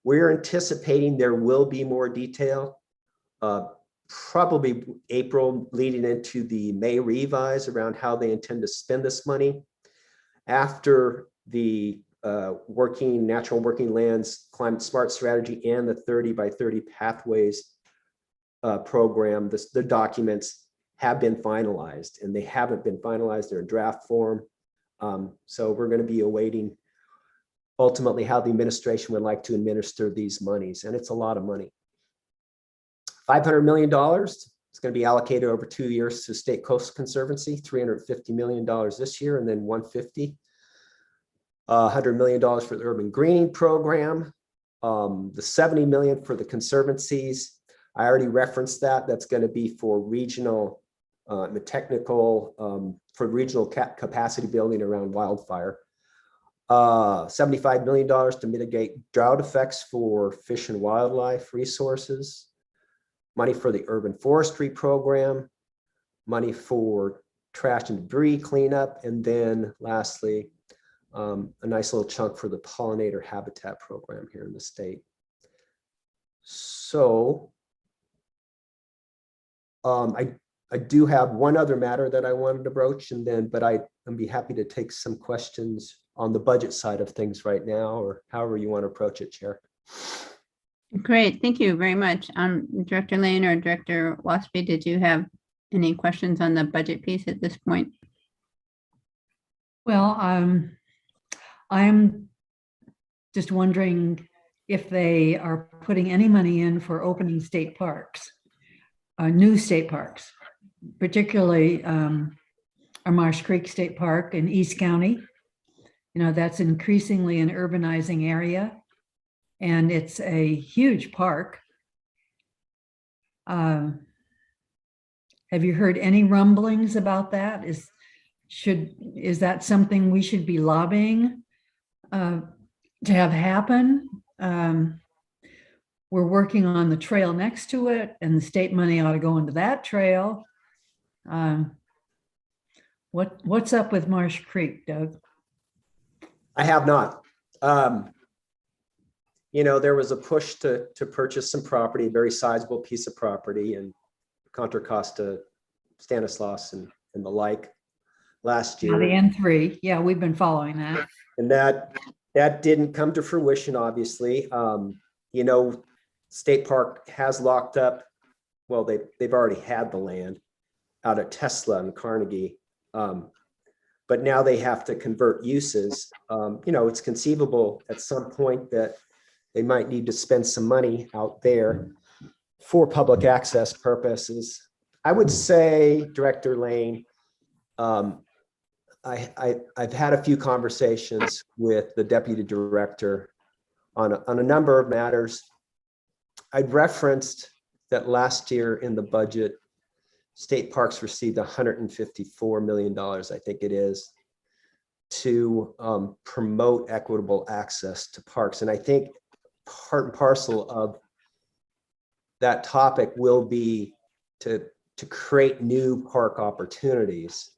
We're anticipating there will be more detail, probably April leading into the May revise around how they intend to spend this money. After the natural working lands climate smart strategy and the 30 by 30 pathways program, the documents have been finalized, and they haven't been finalized. They're in draft form. So we're going to be awaiting ultimately how the administration would like to administer these monies. And it's a lot of money. $500 million. It's going to be allocated over 2 years to State Coast Conservancy, $350 million this year, and then $150. $100 million for the urban greening program, the $70 million for the conservancies. I already referenced that. That's going to be for regional, for regional capacity building around wildfire. $75 million to mitigate drought effects for fish and wildlife resources. Money for the urban forestry program. Money for trash and debris cleanup. And then lastly, a nice little chunk for the pollinator habitat program here in the state. So I do have one other matter that I wanted to broach, but I'd be happy to take some questions on the budget side of things right now, or however you want to approach it, Chair. Great, thank you very much. Director Lane or Director Waspy, did you have any questions on the budget piece at this point? Well, I'm just wondering if they are putting any money in for opening state parks, new state parks, particularly our Marsh Creek State Park in East County. You know, that's increasingly an urbanizing area, and it's a huge park. Have you heard any rumblings about that? Is that something we should be lobbying to have happen? We're working on the trail next to it, and the state money ought to go into that trail. What's up with Marsh Creek, Doug? I have not. You know, there was a push to purchase some property, a very sizable piece of property in Contra Costa, Stanislaus, and the like last year. The N3, yeah, we've been following that. And that didn't come to fruition, obviously. You know, State Park has locked up, well, they've already had the land out at Tesla and Carnegie. But now they have to convert uses. You know, it's conceivable at some point that they might need to spend some money out there for public access purposes. I would say, Director Lane, I've had a few conversations with the deputy director on a number of matters. I'd referenced that last year in the budget, state parks received $154 million, I think it is, to promote equitable access to parks. And I think part and parcel of that topic will be to create new park opportunities.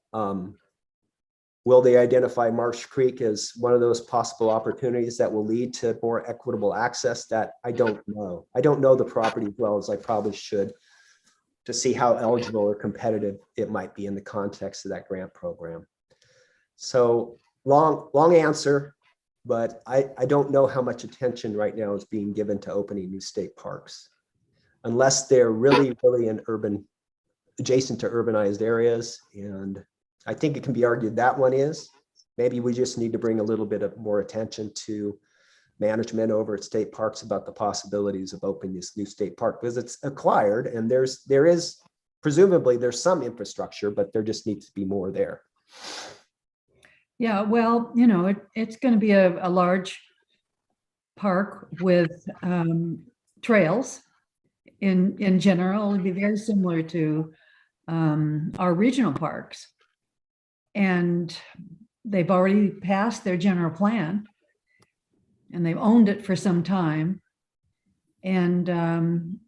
Will they identify Marsh Creek as one of those possible opportunities that will lead to more equitable access? That I don't know. I don't know the property as well as I probably should to see how eligible or competitive it might be in the context of that grant program. So long answer, but I don't know how much attention right now is being given to opening new state parks, unless they're really in urban, adjacent to urbanized areas. And I think it can be argued that one is. Maybe we just need to bring a little bit of more attention to management over at state parks about the possibilities of opening this new state park, because it's acquired and there is presumably there's some infrastructure, but there just needs to be more there. Yeah, well, it's going to be a large park with trails. In general, it'll be very similar to our regional parks. And they've already passed their general plan and they've owned it for some time. And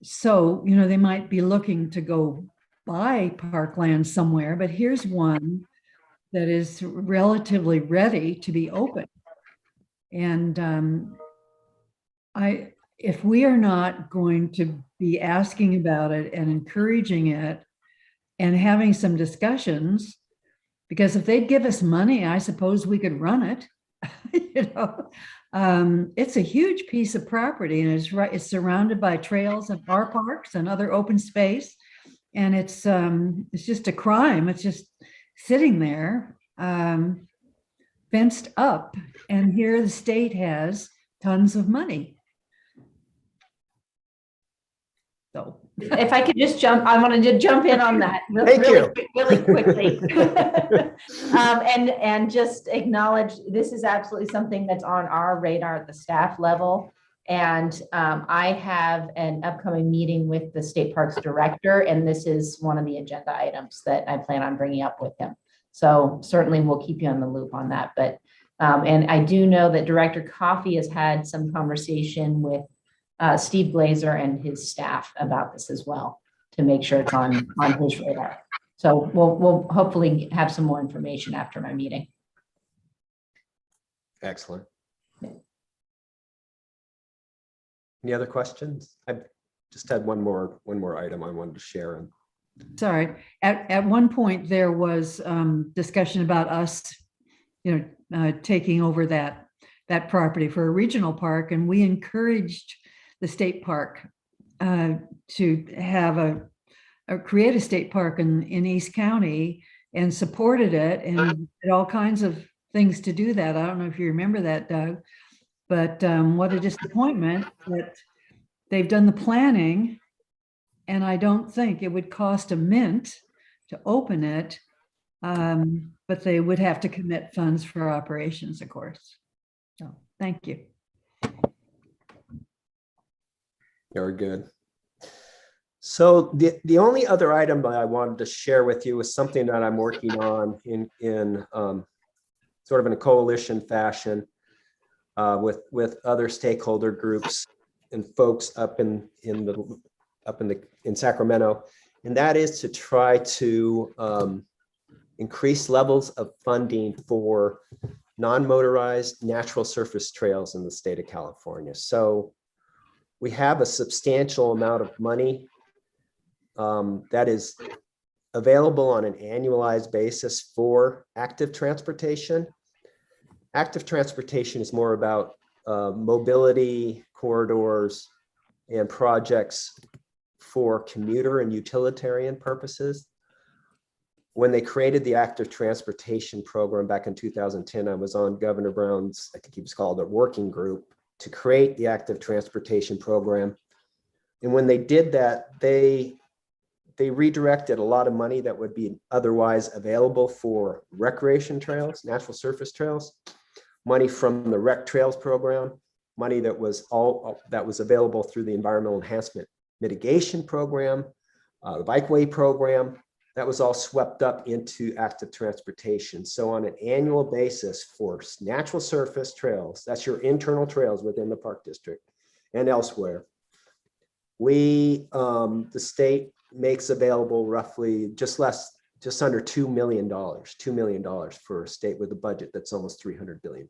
so, they might be looking to go buy parkland somewhere, but here's one that is relatively ready to be open. And if we are not going to be asking about it and encouraging it and having some discussions, because if they'd give us money, I suppose we could run it. It's a huge piece of property, and it's surrounded by trails and our parks and other open space, and it's just a crime. It's just sitting there, fenced up, and here the state has tons of money. So if I could just I wanted to jump in on that really quickly. And just acknowledge this is absolutely something that's on our radar at the staff level. And I have an upcoming meeting with the state parks director, and this is one of the agenda items that I plan on bringing up with him. So certainly we'll keep you on the loop on that. But and I do know that Director Coffey has had some conversation with Steve Glazer and his staff about this as well, to make sure it's on his radar. So we'll hopefully have some more information after my meeting. Excellent. Any other questions? I just had one more item I wanted to share. Sorry, at one point there was discussion about us, taking over that property for a regional park, and we encouraged the state park to have create a state park in East County, and supported it and did all kinds of things to do that. I don't know if you remember that, Doug, but what a disappointment that they've done the planning, and I don't think it would cost a mint to open it, but they would have to commit funds for operations, of course. So thank you. Very good. So the only other item that I wanted to share with you is something that I'm working on in sort of in a coalition fashion with other stakeholder groups and folks up in Sacramento, and that is to try to increase levels of funding for non-motorized natural surface trails in the state of California. So we have a substantial amount of money that is available on an annualized basis for active transportation. Active transportation is more about mobility corridors and projects for commuter and utilitarian purposes. When they created the active transportation program back in 2010, I was on Governor Brown's, I think he was called a working group, to create the active transportation program. And when they did that, they redirected a lot of money that would be otherwise available for recreation trails, natural surface trails, money from the rec trails program, money that was available through the environmental enhancement mitigation program, the bikeway program. That was all swept up into active transportation. So on an annual basis for natural surface trails, that's your internal trails within the park district and elsewhere, the state makes available roughly just less just under $2 million for a state with a budget that's almost $300 billion.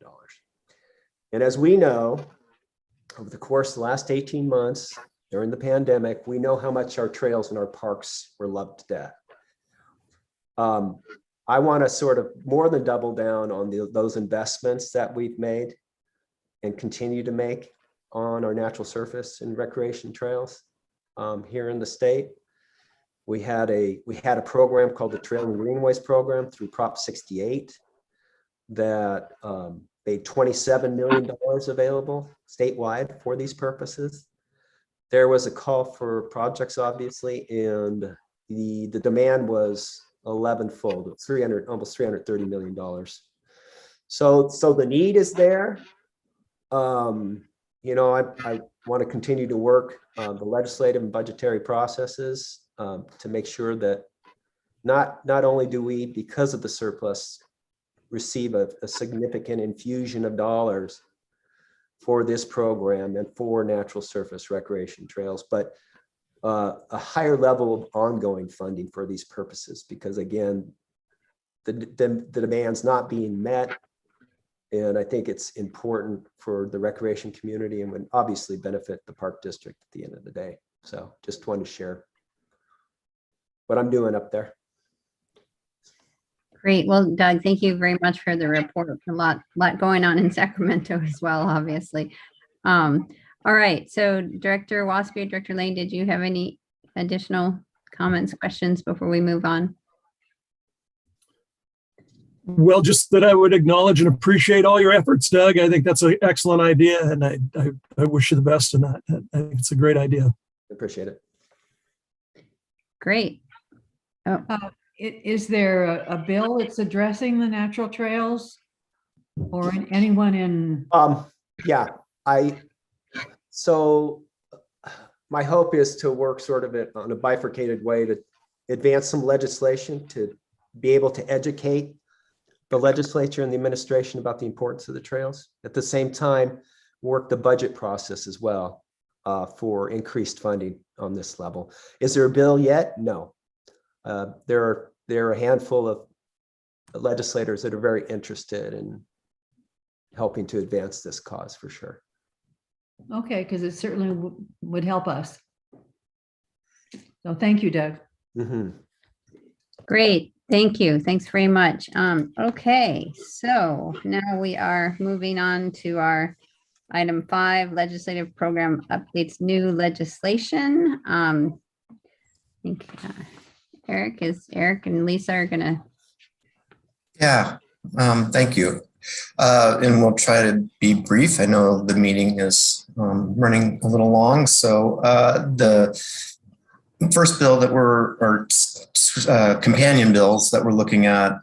And as we know, over the course of the last 18 months during the pandemic, we know how much our trails and our parks were loved to death. I want to sort of more than double down on those investments that we've made and continue to make on our natural surface and recreation trails here in the state. We had a program called the Trail and Greenways Program through Prop 68 that made $27 million available statewide for these purposes. There was a call for projects, obviously, and the demand was 11-fold, almost $330 million. So the need is there. You know, I want to continue to work the legislative and budgetary processes to make sure that not only do we, because of the surplus, receive a significant infusion of dollars for this program and for natural surface recreation trails, but a higher level of ongoing funding for these purposes, because again, the demand's not being met. And I think it's important for the recreation community and would obviously benefit the park district at the end of the day. So just wanted to share what I'm doing up there. Great. Well, Doug, thank you very much for the report. A lot going on in Sacramento as well, obviously. All right. So Director Waspy, Director Lane, did you have any additional comments, questions before we move on? Well, just that I would acknowledge and appreciate all your efforts, Doug. I think that's an excellent idea, and I wish you the best in that. I think it's a great idea. Appreciate it. Great. Oh. Is there a bill that's addressing the natural trails or anyone in? Yeah, so my hope is to work sort of on a bifurcated way to advance some legislation to be able to educate the legislature and the administration about the importance of the trails. At the same time, work the budget process as well for increased funding on this level. Is there a bill yet? No. There are a handful of legislators that are very interested in helping to advance this cause for sure. Okay, because it certainly would help us. So thank you, Doug. Mm-hmm. Great. Thank you. Thanks very much. Okay, so now we are moving on to our item 5, legislative program updates, new legislation. I think Eric and Lisa are gonna. Yeah, thank you. And we'll try to be brief. I know the meeting is running a little long. So the first bill that or companion bills that we're looking at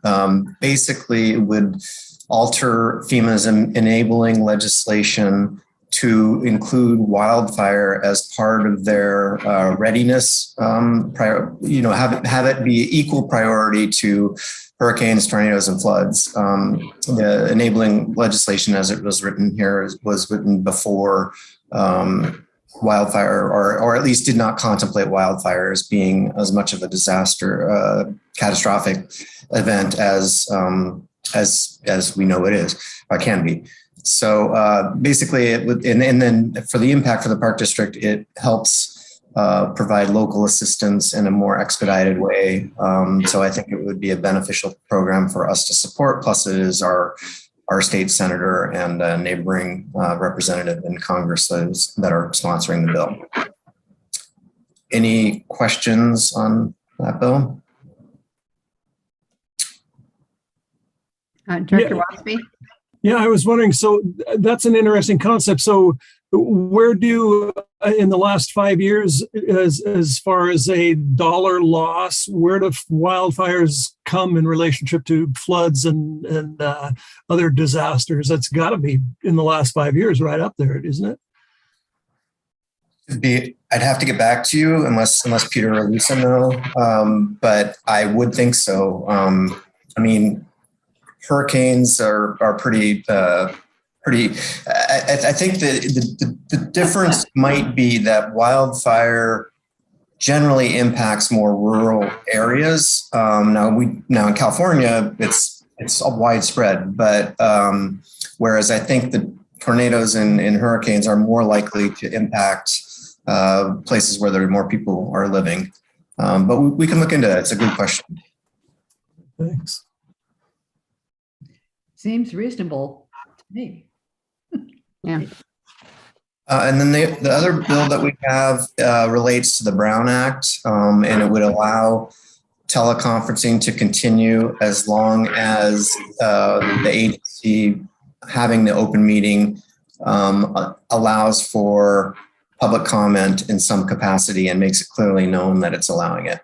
basically would alter FEMA's enabling legislation to include wildfire as part of their readiness, have it be equal priority to hurricanes, tornadoes, and floods. The enabling legislation, as it was written here, was written before wildfire, or at least did not contemplate wildfire as being as much of a disaster, catastrophic event as we know it is, or can be. So basically, it would, and then for the impact for the park district, it helps provide local assistance in a more expedited way. So I think it would be a beneficial program for us to support. Plus, it is our state senator and neighboring representative in Congress that are sponsoring the bill. Any questions on that bill? Director Waspy? Yeah, I was wondering, so that's an interesting concept. So where do, in the last 5 years, as far as a dollar loss, where do wildfires come in relationship to floods and other disasters? That's got to be in the last 5 years, right up there, isn't it? I'd have to get back to you unless Peter or Lisa know, but I would think so. I mean, hurricanes are pretty. I think the difference might be that wildfire generally impacts more rural areas. Now in California, it's widespread, but whereas I think the tornadoes and hurricanes are more likely to impact places where there are more people are living. But we can look into that. It's a good question. Thanks. Seems reasonable to me. Yeah. And then the other bill that we have relates to the Brown Act, and it would allow teleconferencing to continue as long as the agency having the open meeting allows for public comment in some capacity and makes it clearly known that it's allowing it.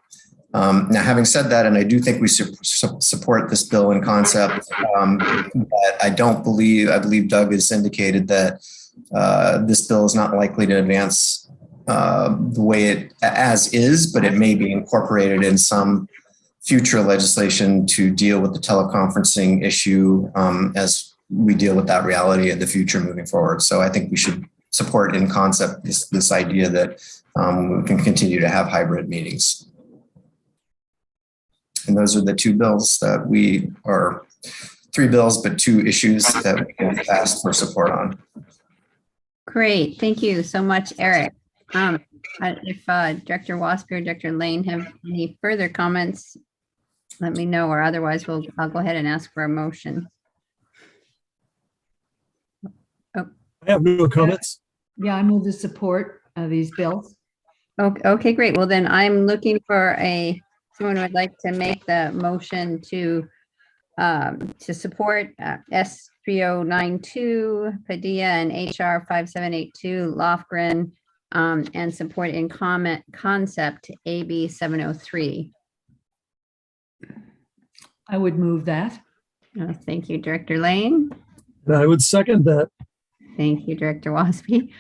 Now, having said that, and I do think we support this bill in concept, but I believe Doug has indicated that this bill is not likely to advance the way it as is, but it may be incorporated in some future legislation to deal with the teleconferencing issue as we deal with that reality in the future moving forward. So I think we should support in concept this idea that we can continue to have hybrid meetings. And those are the two bills that or 3 bills, but 2 issues that we have asked for support on. Great. Thank you so much, Eric. If Director Waspy or Director Lane have any further comments, let me know, or otherwise I'll go ahead and ask for a motion. I have no comments. Yeah, I move the support of these bills. Okay, great. Well, then I'm looking for someone who would like to make the motion to support S3092 Padilla and HR 5782 Lofgren and support in concept AB 703. I would move that. Thank you, Director Lane. I would second that. Thank you, Director Waspy.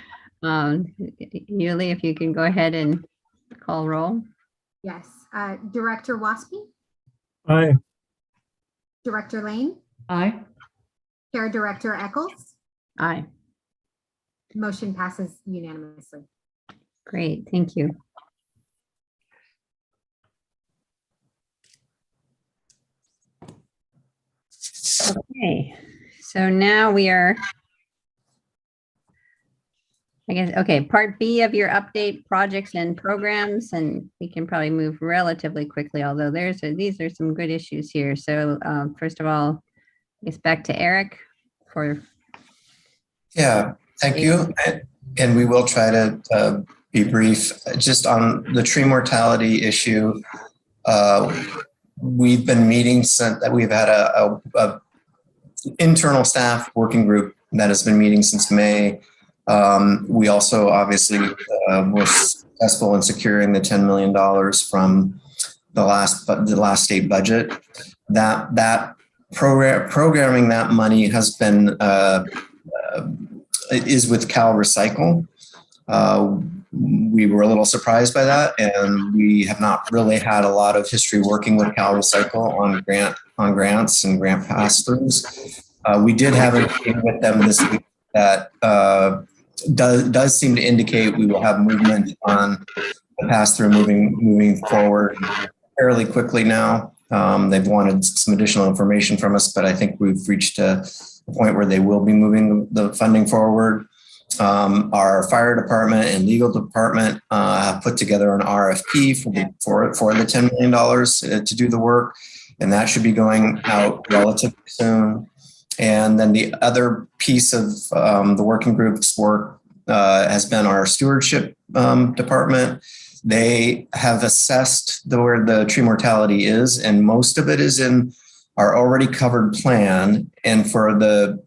Yuli, if you can go ahead and call roll. Yes. Director Waspy? Aye. Director Lane? Aye. Chair Director Eccles? Aye. Motion passes unanimously. Great, thank you. Okay, so now we are, part B of your update projects and programs, and we can probably move relatively quickly, although these are some good issues here. So first of all, I guess back to Eric for. Yeah, thank you. And we will try to be brief. Just on the tree mortality issue, we've been meeting since that we've had a internal staff working group that has been meeting since May. We also obviously were successful in securing the $10 million from the last state budget. That programming that money has been is with Cal Recycle. We were a little surprised by that, and we have not really had a lot of history working with Cal Recycle on grants and grant pass-throughs. We did have a meeting with them this week that does seem to indicate we will have movement on the pass-through moving forward fairly quickly now. They've wanted some additional information from us, but I think we've reached a point where they will be moving the funding forward. Our fire department and legal department have put together an RFP for the $10 million to do the work, and that should be going out relatively soon. And then the other piece of the working group's work has been our stewardship department. They have assessed where the tree mortality is, and most of it is in our already covered plan. And for the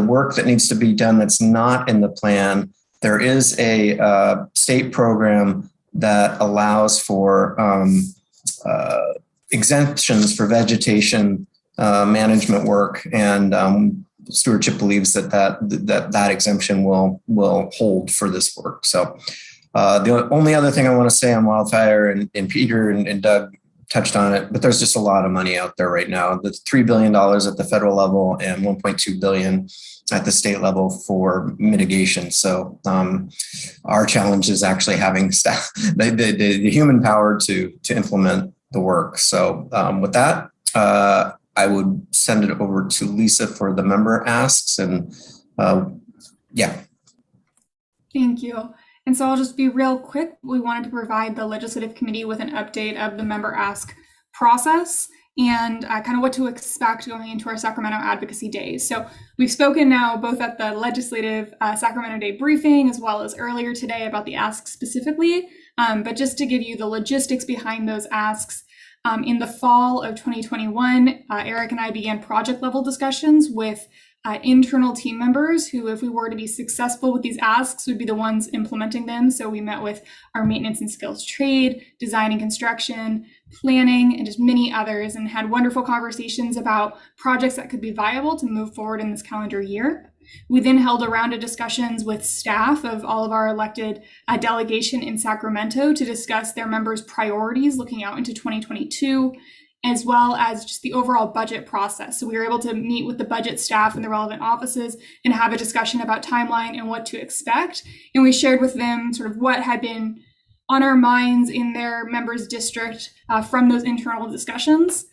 work that needs to be done that's not in the plan, there is a state program that allows for exemptions for vegetation management work, and stewardship believes that exemption will hold for this work. So the only other thing I want to say on wildfire, and Peter and Doug touched on it, but there's just a lot of money out there right now. The $3 billion at the federal level and $1.2 billion at the state level for mitigation. So our challenge is actually having staff, the human power to implement the work. So with that, I would send it over to Lisa for the member asks, and yeah. Thank you. And so I'll just be real quick. We wanted to provide the legislative committee with an update of the member ask process and kind of what to expect going into our Sacramento Advocacy Days. So we've spoken now both at the legislative Sacramento Day briefing as well as earlier today about the asks specifically. But just to give you the logistics behind those asks, in the fall of 2021, Eric and I began project level discussions with internal team members who, if we were to be successful with these asks, would be the ones implementing them. So we met with our maintenance and skills trade, design and construction, planning, and just many others, and had wonderful conversations about projects that could be viable to move forward in this calendar year. We then held a round of discussions with staff of all of our elected delegation in Sacramento to discuss their members' priorities looking out into 2022, as well as just the overall budget process. So we were able to meet with the budget staff in the relevant offices and have a discussion about timeline and what to expect. And we shared with them sort of what had been on our minds in their members' district from those internal discussions.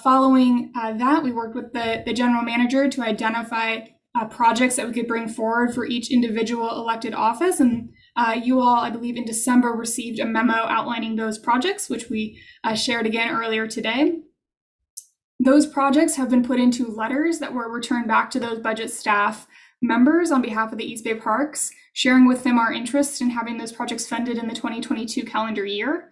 Following that, we worked with the general manager to identify projects that we could bring forward for each individual elected office. And you all, I believe in December, received a memo outlining those projects, which we shared again earlier today. Those projects have been put into letters that were returned back to those budget staff members on behalf of the East Bay Parks, sharing with them our interest in having those projects funded in the 2022 calendar year.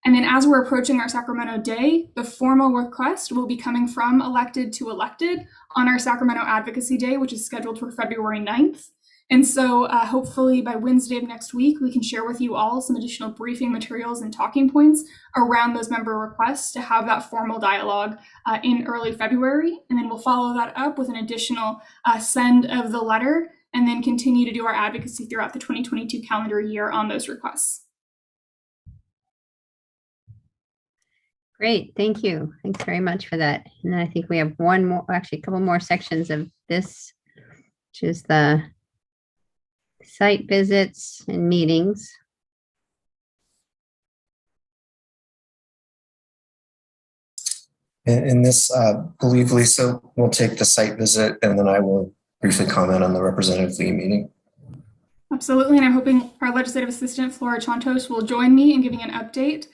And then as we're approaching our Sacramento Day, the formal request will be coming from elected to elected on our Sacramento Advocacy Day, which is scheduled for February 9th. And so hopefully by Wednesday of next week, we can share with you all some additional briefing materials and talking points around those member requests to have that formal dialogue in early February. And then we'll follow that up with an additional send of the letter and then continue to do our advocacy throughout the 2022 calendar year on those requests. Great, thank you. Thanks very much for that. And then I think we have one more, actually a couple more sections of this, which is the site visits and meetings. In this, I believe Lisa will take the site visit, and then I will briefly comment on the Representative Lee meeting. Absolutely, and I'm hoping our legislative assistant, Flora Chantos, will join me in giving an update.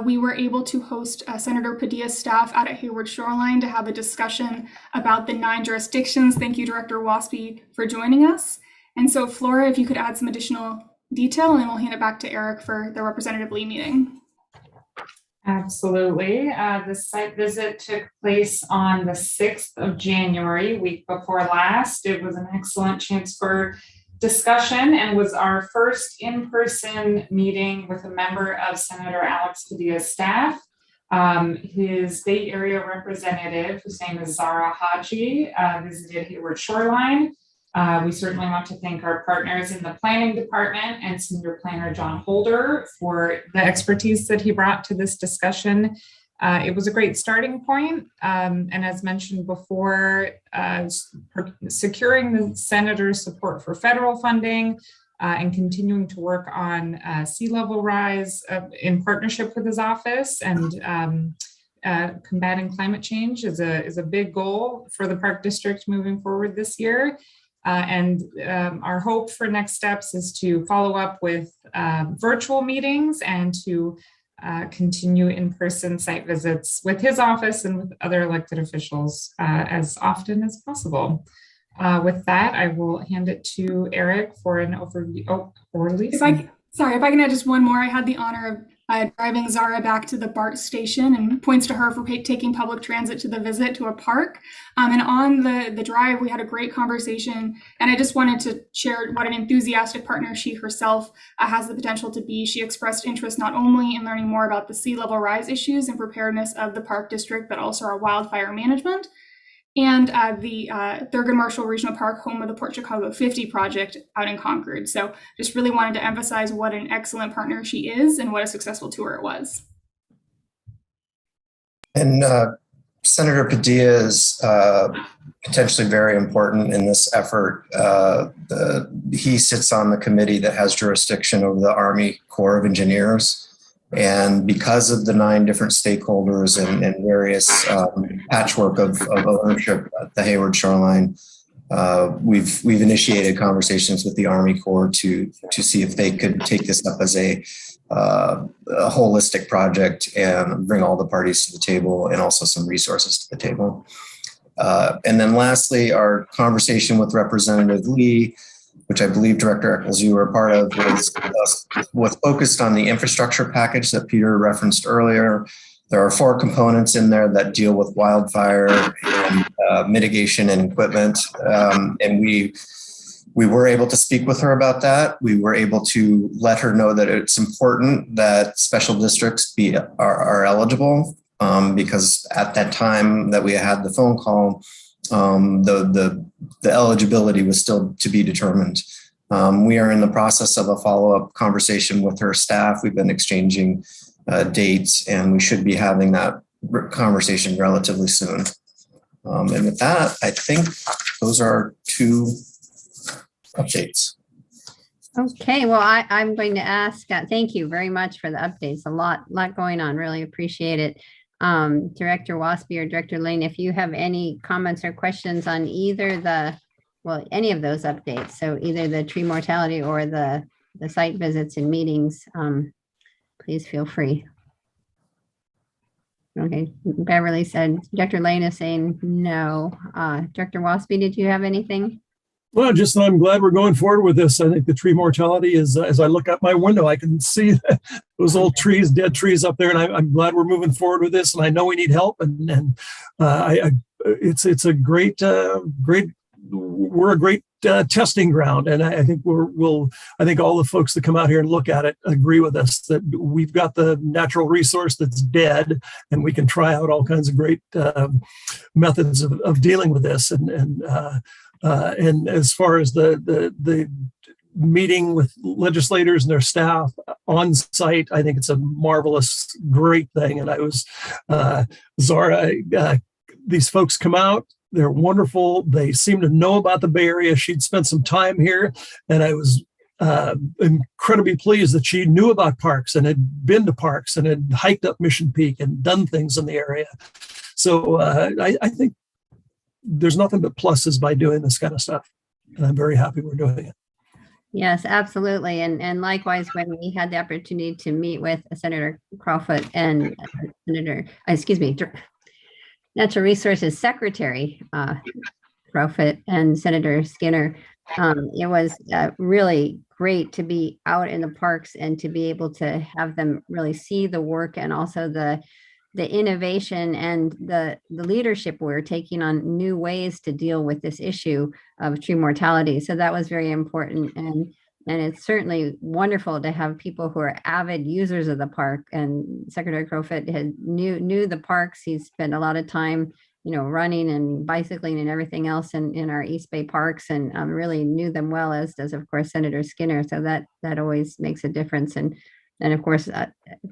We were able to host Senator Padilla's staff out at Hayward Shoreline to have a discussion about the 9 jurisdictions. Thank you, Director Waspy, for joining us. And so, Flora, if you could add some additional detail, and then we'll hand it back to Eric for the Representative Lee meeting. Absolutely. The site visit took place on the 6th of January, week before last. It was an excellent chance for discussion and was our first in-person meeting with a member of Senator Alex Padilla's staff. His Bay Area representative, whose name is Zara Haji, visited Hayward Shoreline. We certainly want to thank our partners in the planning department and senior planner John Holder for the expertise that he brought to this discussion. It was a great starting point. And as mentioned before, securing the senator's support for federal funding and continuing to work on sea level rise in partnership with his office and combating climate change is a big goal for the Park District moving forward this year. And our hope for next steps is to follow up with virtual meetings and to continue in-person site visits with his office and with other elected officials as often as possible. With that, I will hand it to Eric for an overview. Oh, or Lisa. If I can add just one more. I had the honor of driving Zara back to the BART station, and points to her for taking public transit to the visit to a park. And on the drive, we had a great conversation. And I just wanted to share what an enthusiastic partner she herself has the potential to be. She expressed interest not only in learning more about the sea level rise issues and preparedness of the Park District, but also our wildfire management. And the Thurgood Marshall Regional Park, home of the Port Chicago 50 project out in Concord. So just really wanted to emphasize what an excellent partner she is and what a successful tour it was. And Senator Padilla is potentially very important in this effort. He sits on the committee that has jurisdiction over the Army Corps of Engineers. And because of the 9 different stakeholders and various patchwork of ownership at the Hayward shoreline, we've initiated conversations with the Army Corps to see if they could take this up as a holistic project and bring all the parties to the table and also some resources to the table. And then lastly, our conversation with Representative Lee, which I believe Director Eccles, you were a part of, was focused on the infrastructure package that Peter referenced earlier. There are 4 components in there that deal with wildfire and mitigation and equipment. And we were able to speak with her about that. We were able to let her know that it's important that special districts are eligible, because at that time that we had the phone call, the eligibility was still to be determined. We are in the process of a follow-up conversation with her staff. We've been exchanging dates, and we should be having that conversation relatively soon. And with that, I think those are 2 updates. Okay, well, I'm going to ask, thank you very much for the updates. A lot going on, really appreciate it. Director Waspy or Director Lane, if you have any comments or questions on either any of those updates, so either the tree mortality or the site visits and meetings, please feel free. Okay, Beverly said, Director Lane is saying no. Director Waspy, did you have anything? Well, just that I'm glad we're going forward with this. I think the tree mortality is, as I look out my window, I can see those old trees, dead trees up there, and I'm glad we're moving forward with this. And I know we need help, and it's a great, we're a great testing ground, and I think I think all the folks that come out here and look at it agree with us that we've got the natural resource that's dead, and we can try out all kinds of great methods of dealing with this, and as far as the meeting with legislators and their staff on site, I think it's a marvelous, great thing. And I was, Zara, these folks come out, they're wonderful. They seem to know about the Bay Area. She'd spent some time here, and I was incredibly pleased that she knew about parks and had been to parks and had hiked up Mission Peak and done things in the area. So I think there's nothing but pluses by doing this kind of stuff. And I'm very happy we're doing it. Yes, absolutely. And likewise, when we had the opportunity to meet with Senator Crawford and Natural Resources Secretary Crawford and Senator Skinner, it was really great to be out in the parks and to be able to have them really see the work and also the innovation and the leadership we're taking on new ways to deal with this issue of tree mortality. So that was very important. And it's certainly wonderful to have people who are avid users of the park. And Secretary Crowfoot knew the parks. He spent a lot of time, running and bicycling and everything else in our East Bay parks, and really knew them well, as does, of course, Senator Skinner. So that always makes a difference. And of course,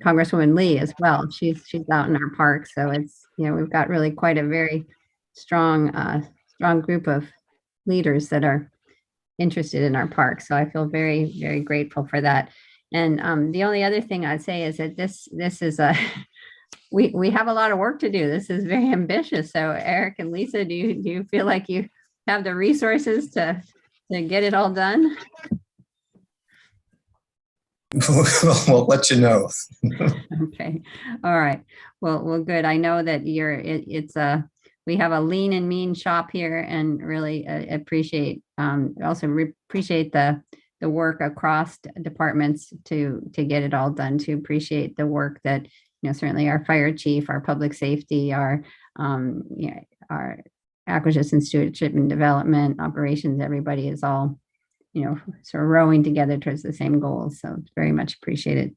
Congresswoman Lee as well. She's out in our park. So it's, we've got really quite a very strong group of leaders that are interested in our park. So I feel very, very grateful for that. And the only other thing I'd say is that this is we have a lot of work to do. This is very ambitious. So Eric and Lisa, do you feel like you have the resources to get it all done? We'll let you know. Okay. All right. Well, good. I know that we have a lean and mean shop here, and really appreciate the work across departments to get it all done, to appreciate the work that, certainly our fire chief, our public safety, our acquisition, stewardship and development operations, everybody is all sort of rowing together towards the same goals. So it's very much appreciated.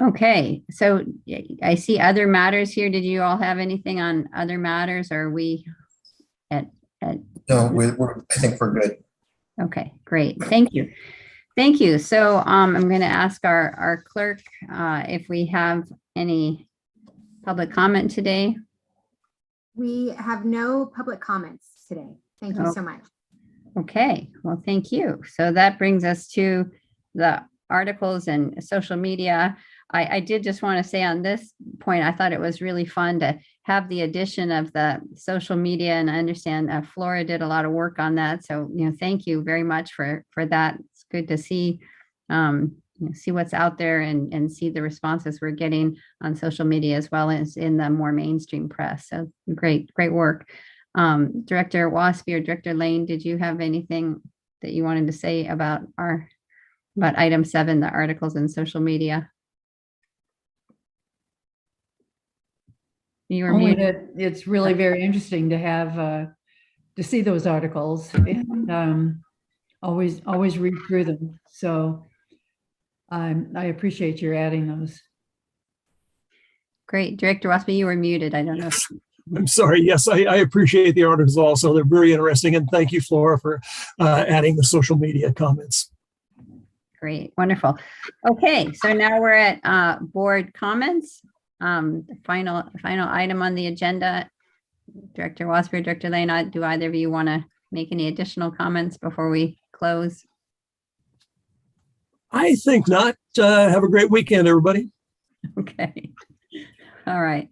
Okay, so I see other matters here. Did you all have anything on other matters? Or are we at? No, I think we're good. Okay, great. Thank you. Thank you. So I'm going to ask our clerk if we have any public comment today? We have no public comments today. Thank you so much. Okay, well, thank you. So that brings us to the articles and social media. I did just want to say on this point, I thought it was really fun to have the addition of the social media, and I understand Flora did a lot of work on that. So, thank you very much for that. It's good to see see what's out there and see the responses we're getting on social media as well as in the more mainstream press. So great work. Director Waspy or Director Lane, did you have anything that you wanted to say about item 7, the articles and social media? You were Only muted. that it's really very interesting to have to see those articles, and always read through them. So I appreciate your adding those. Great. Director Waspy, you were muted. I don't know. I'm sorry. Yes, I appreciate the articles also. They're very interesting. And thank you, Flora, for adding the social media comments. Great. Wonderful. Okay. So now we're at board comments. Final item on the agenda. Director Waspy, Director Lane, do either of you want to make any additional comments before we close? I think not. Have a great weekend, everybody. Okay. All right.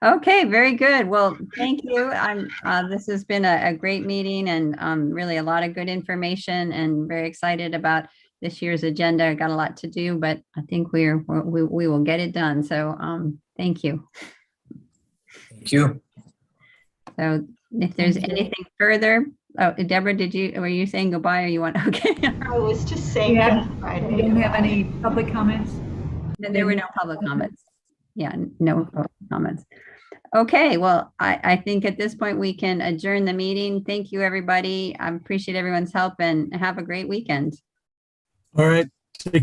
Okay, very good. Well, thank you. This has been a great meeting and really a lot of good information, and very excited about this year's agenda. I got a lot to do, but I think we will get it done. So thank you. Thank you. So if there's anything further, oh, Deborah, were you saying goodbye or you want, okay. I was just saying You Friday. didn't have any public comments? There were no public comments. Yeah, no public comments. Okay, well, I think at this point we can adjourn the meeting. Thank you, everybody. I appreciate everyone's help and have a great weekend. All right. Take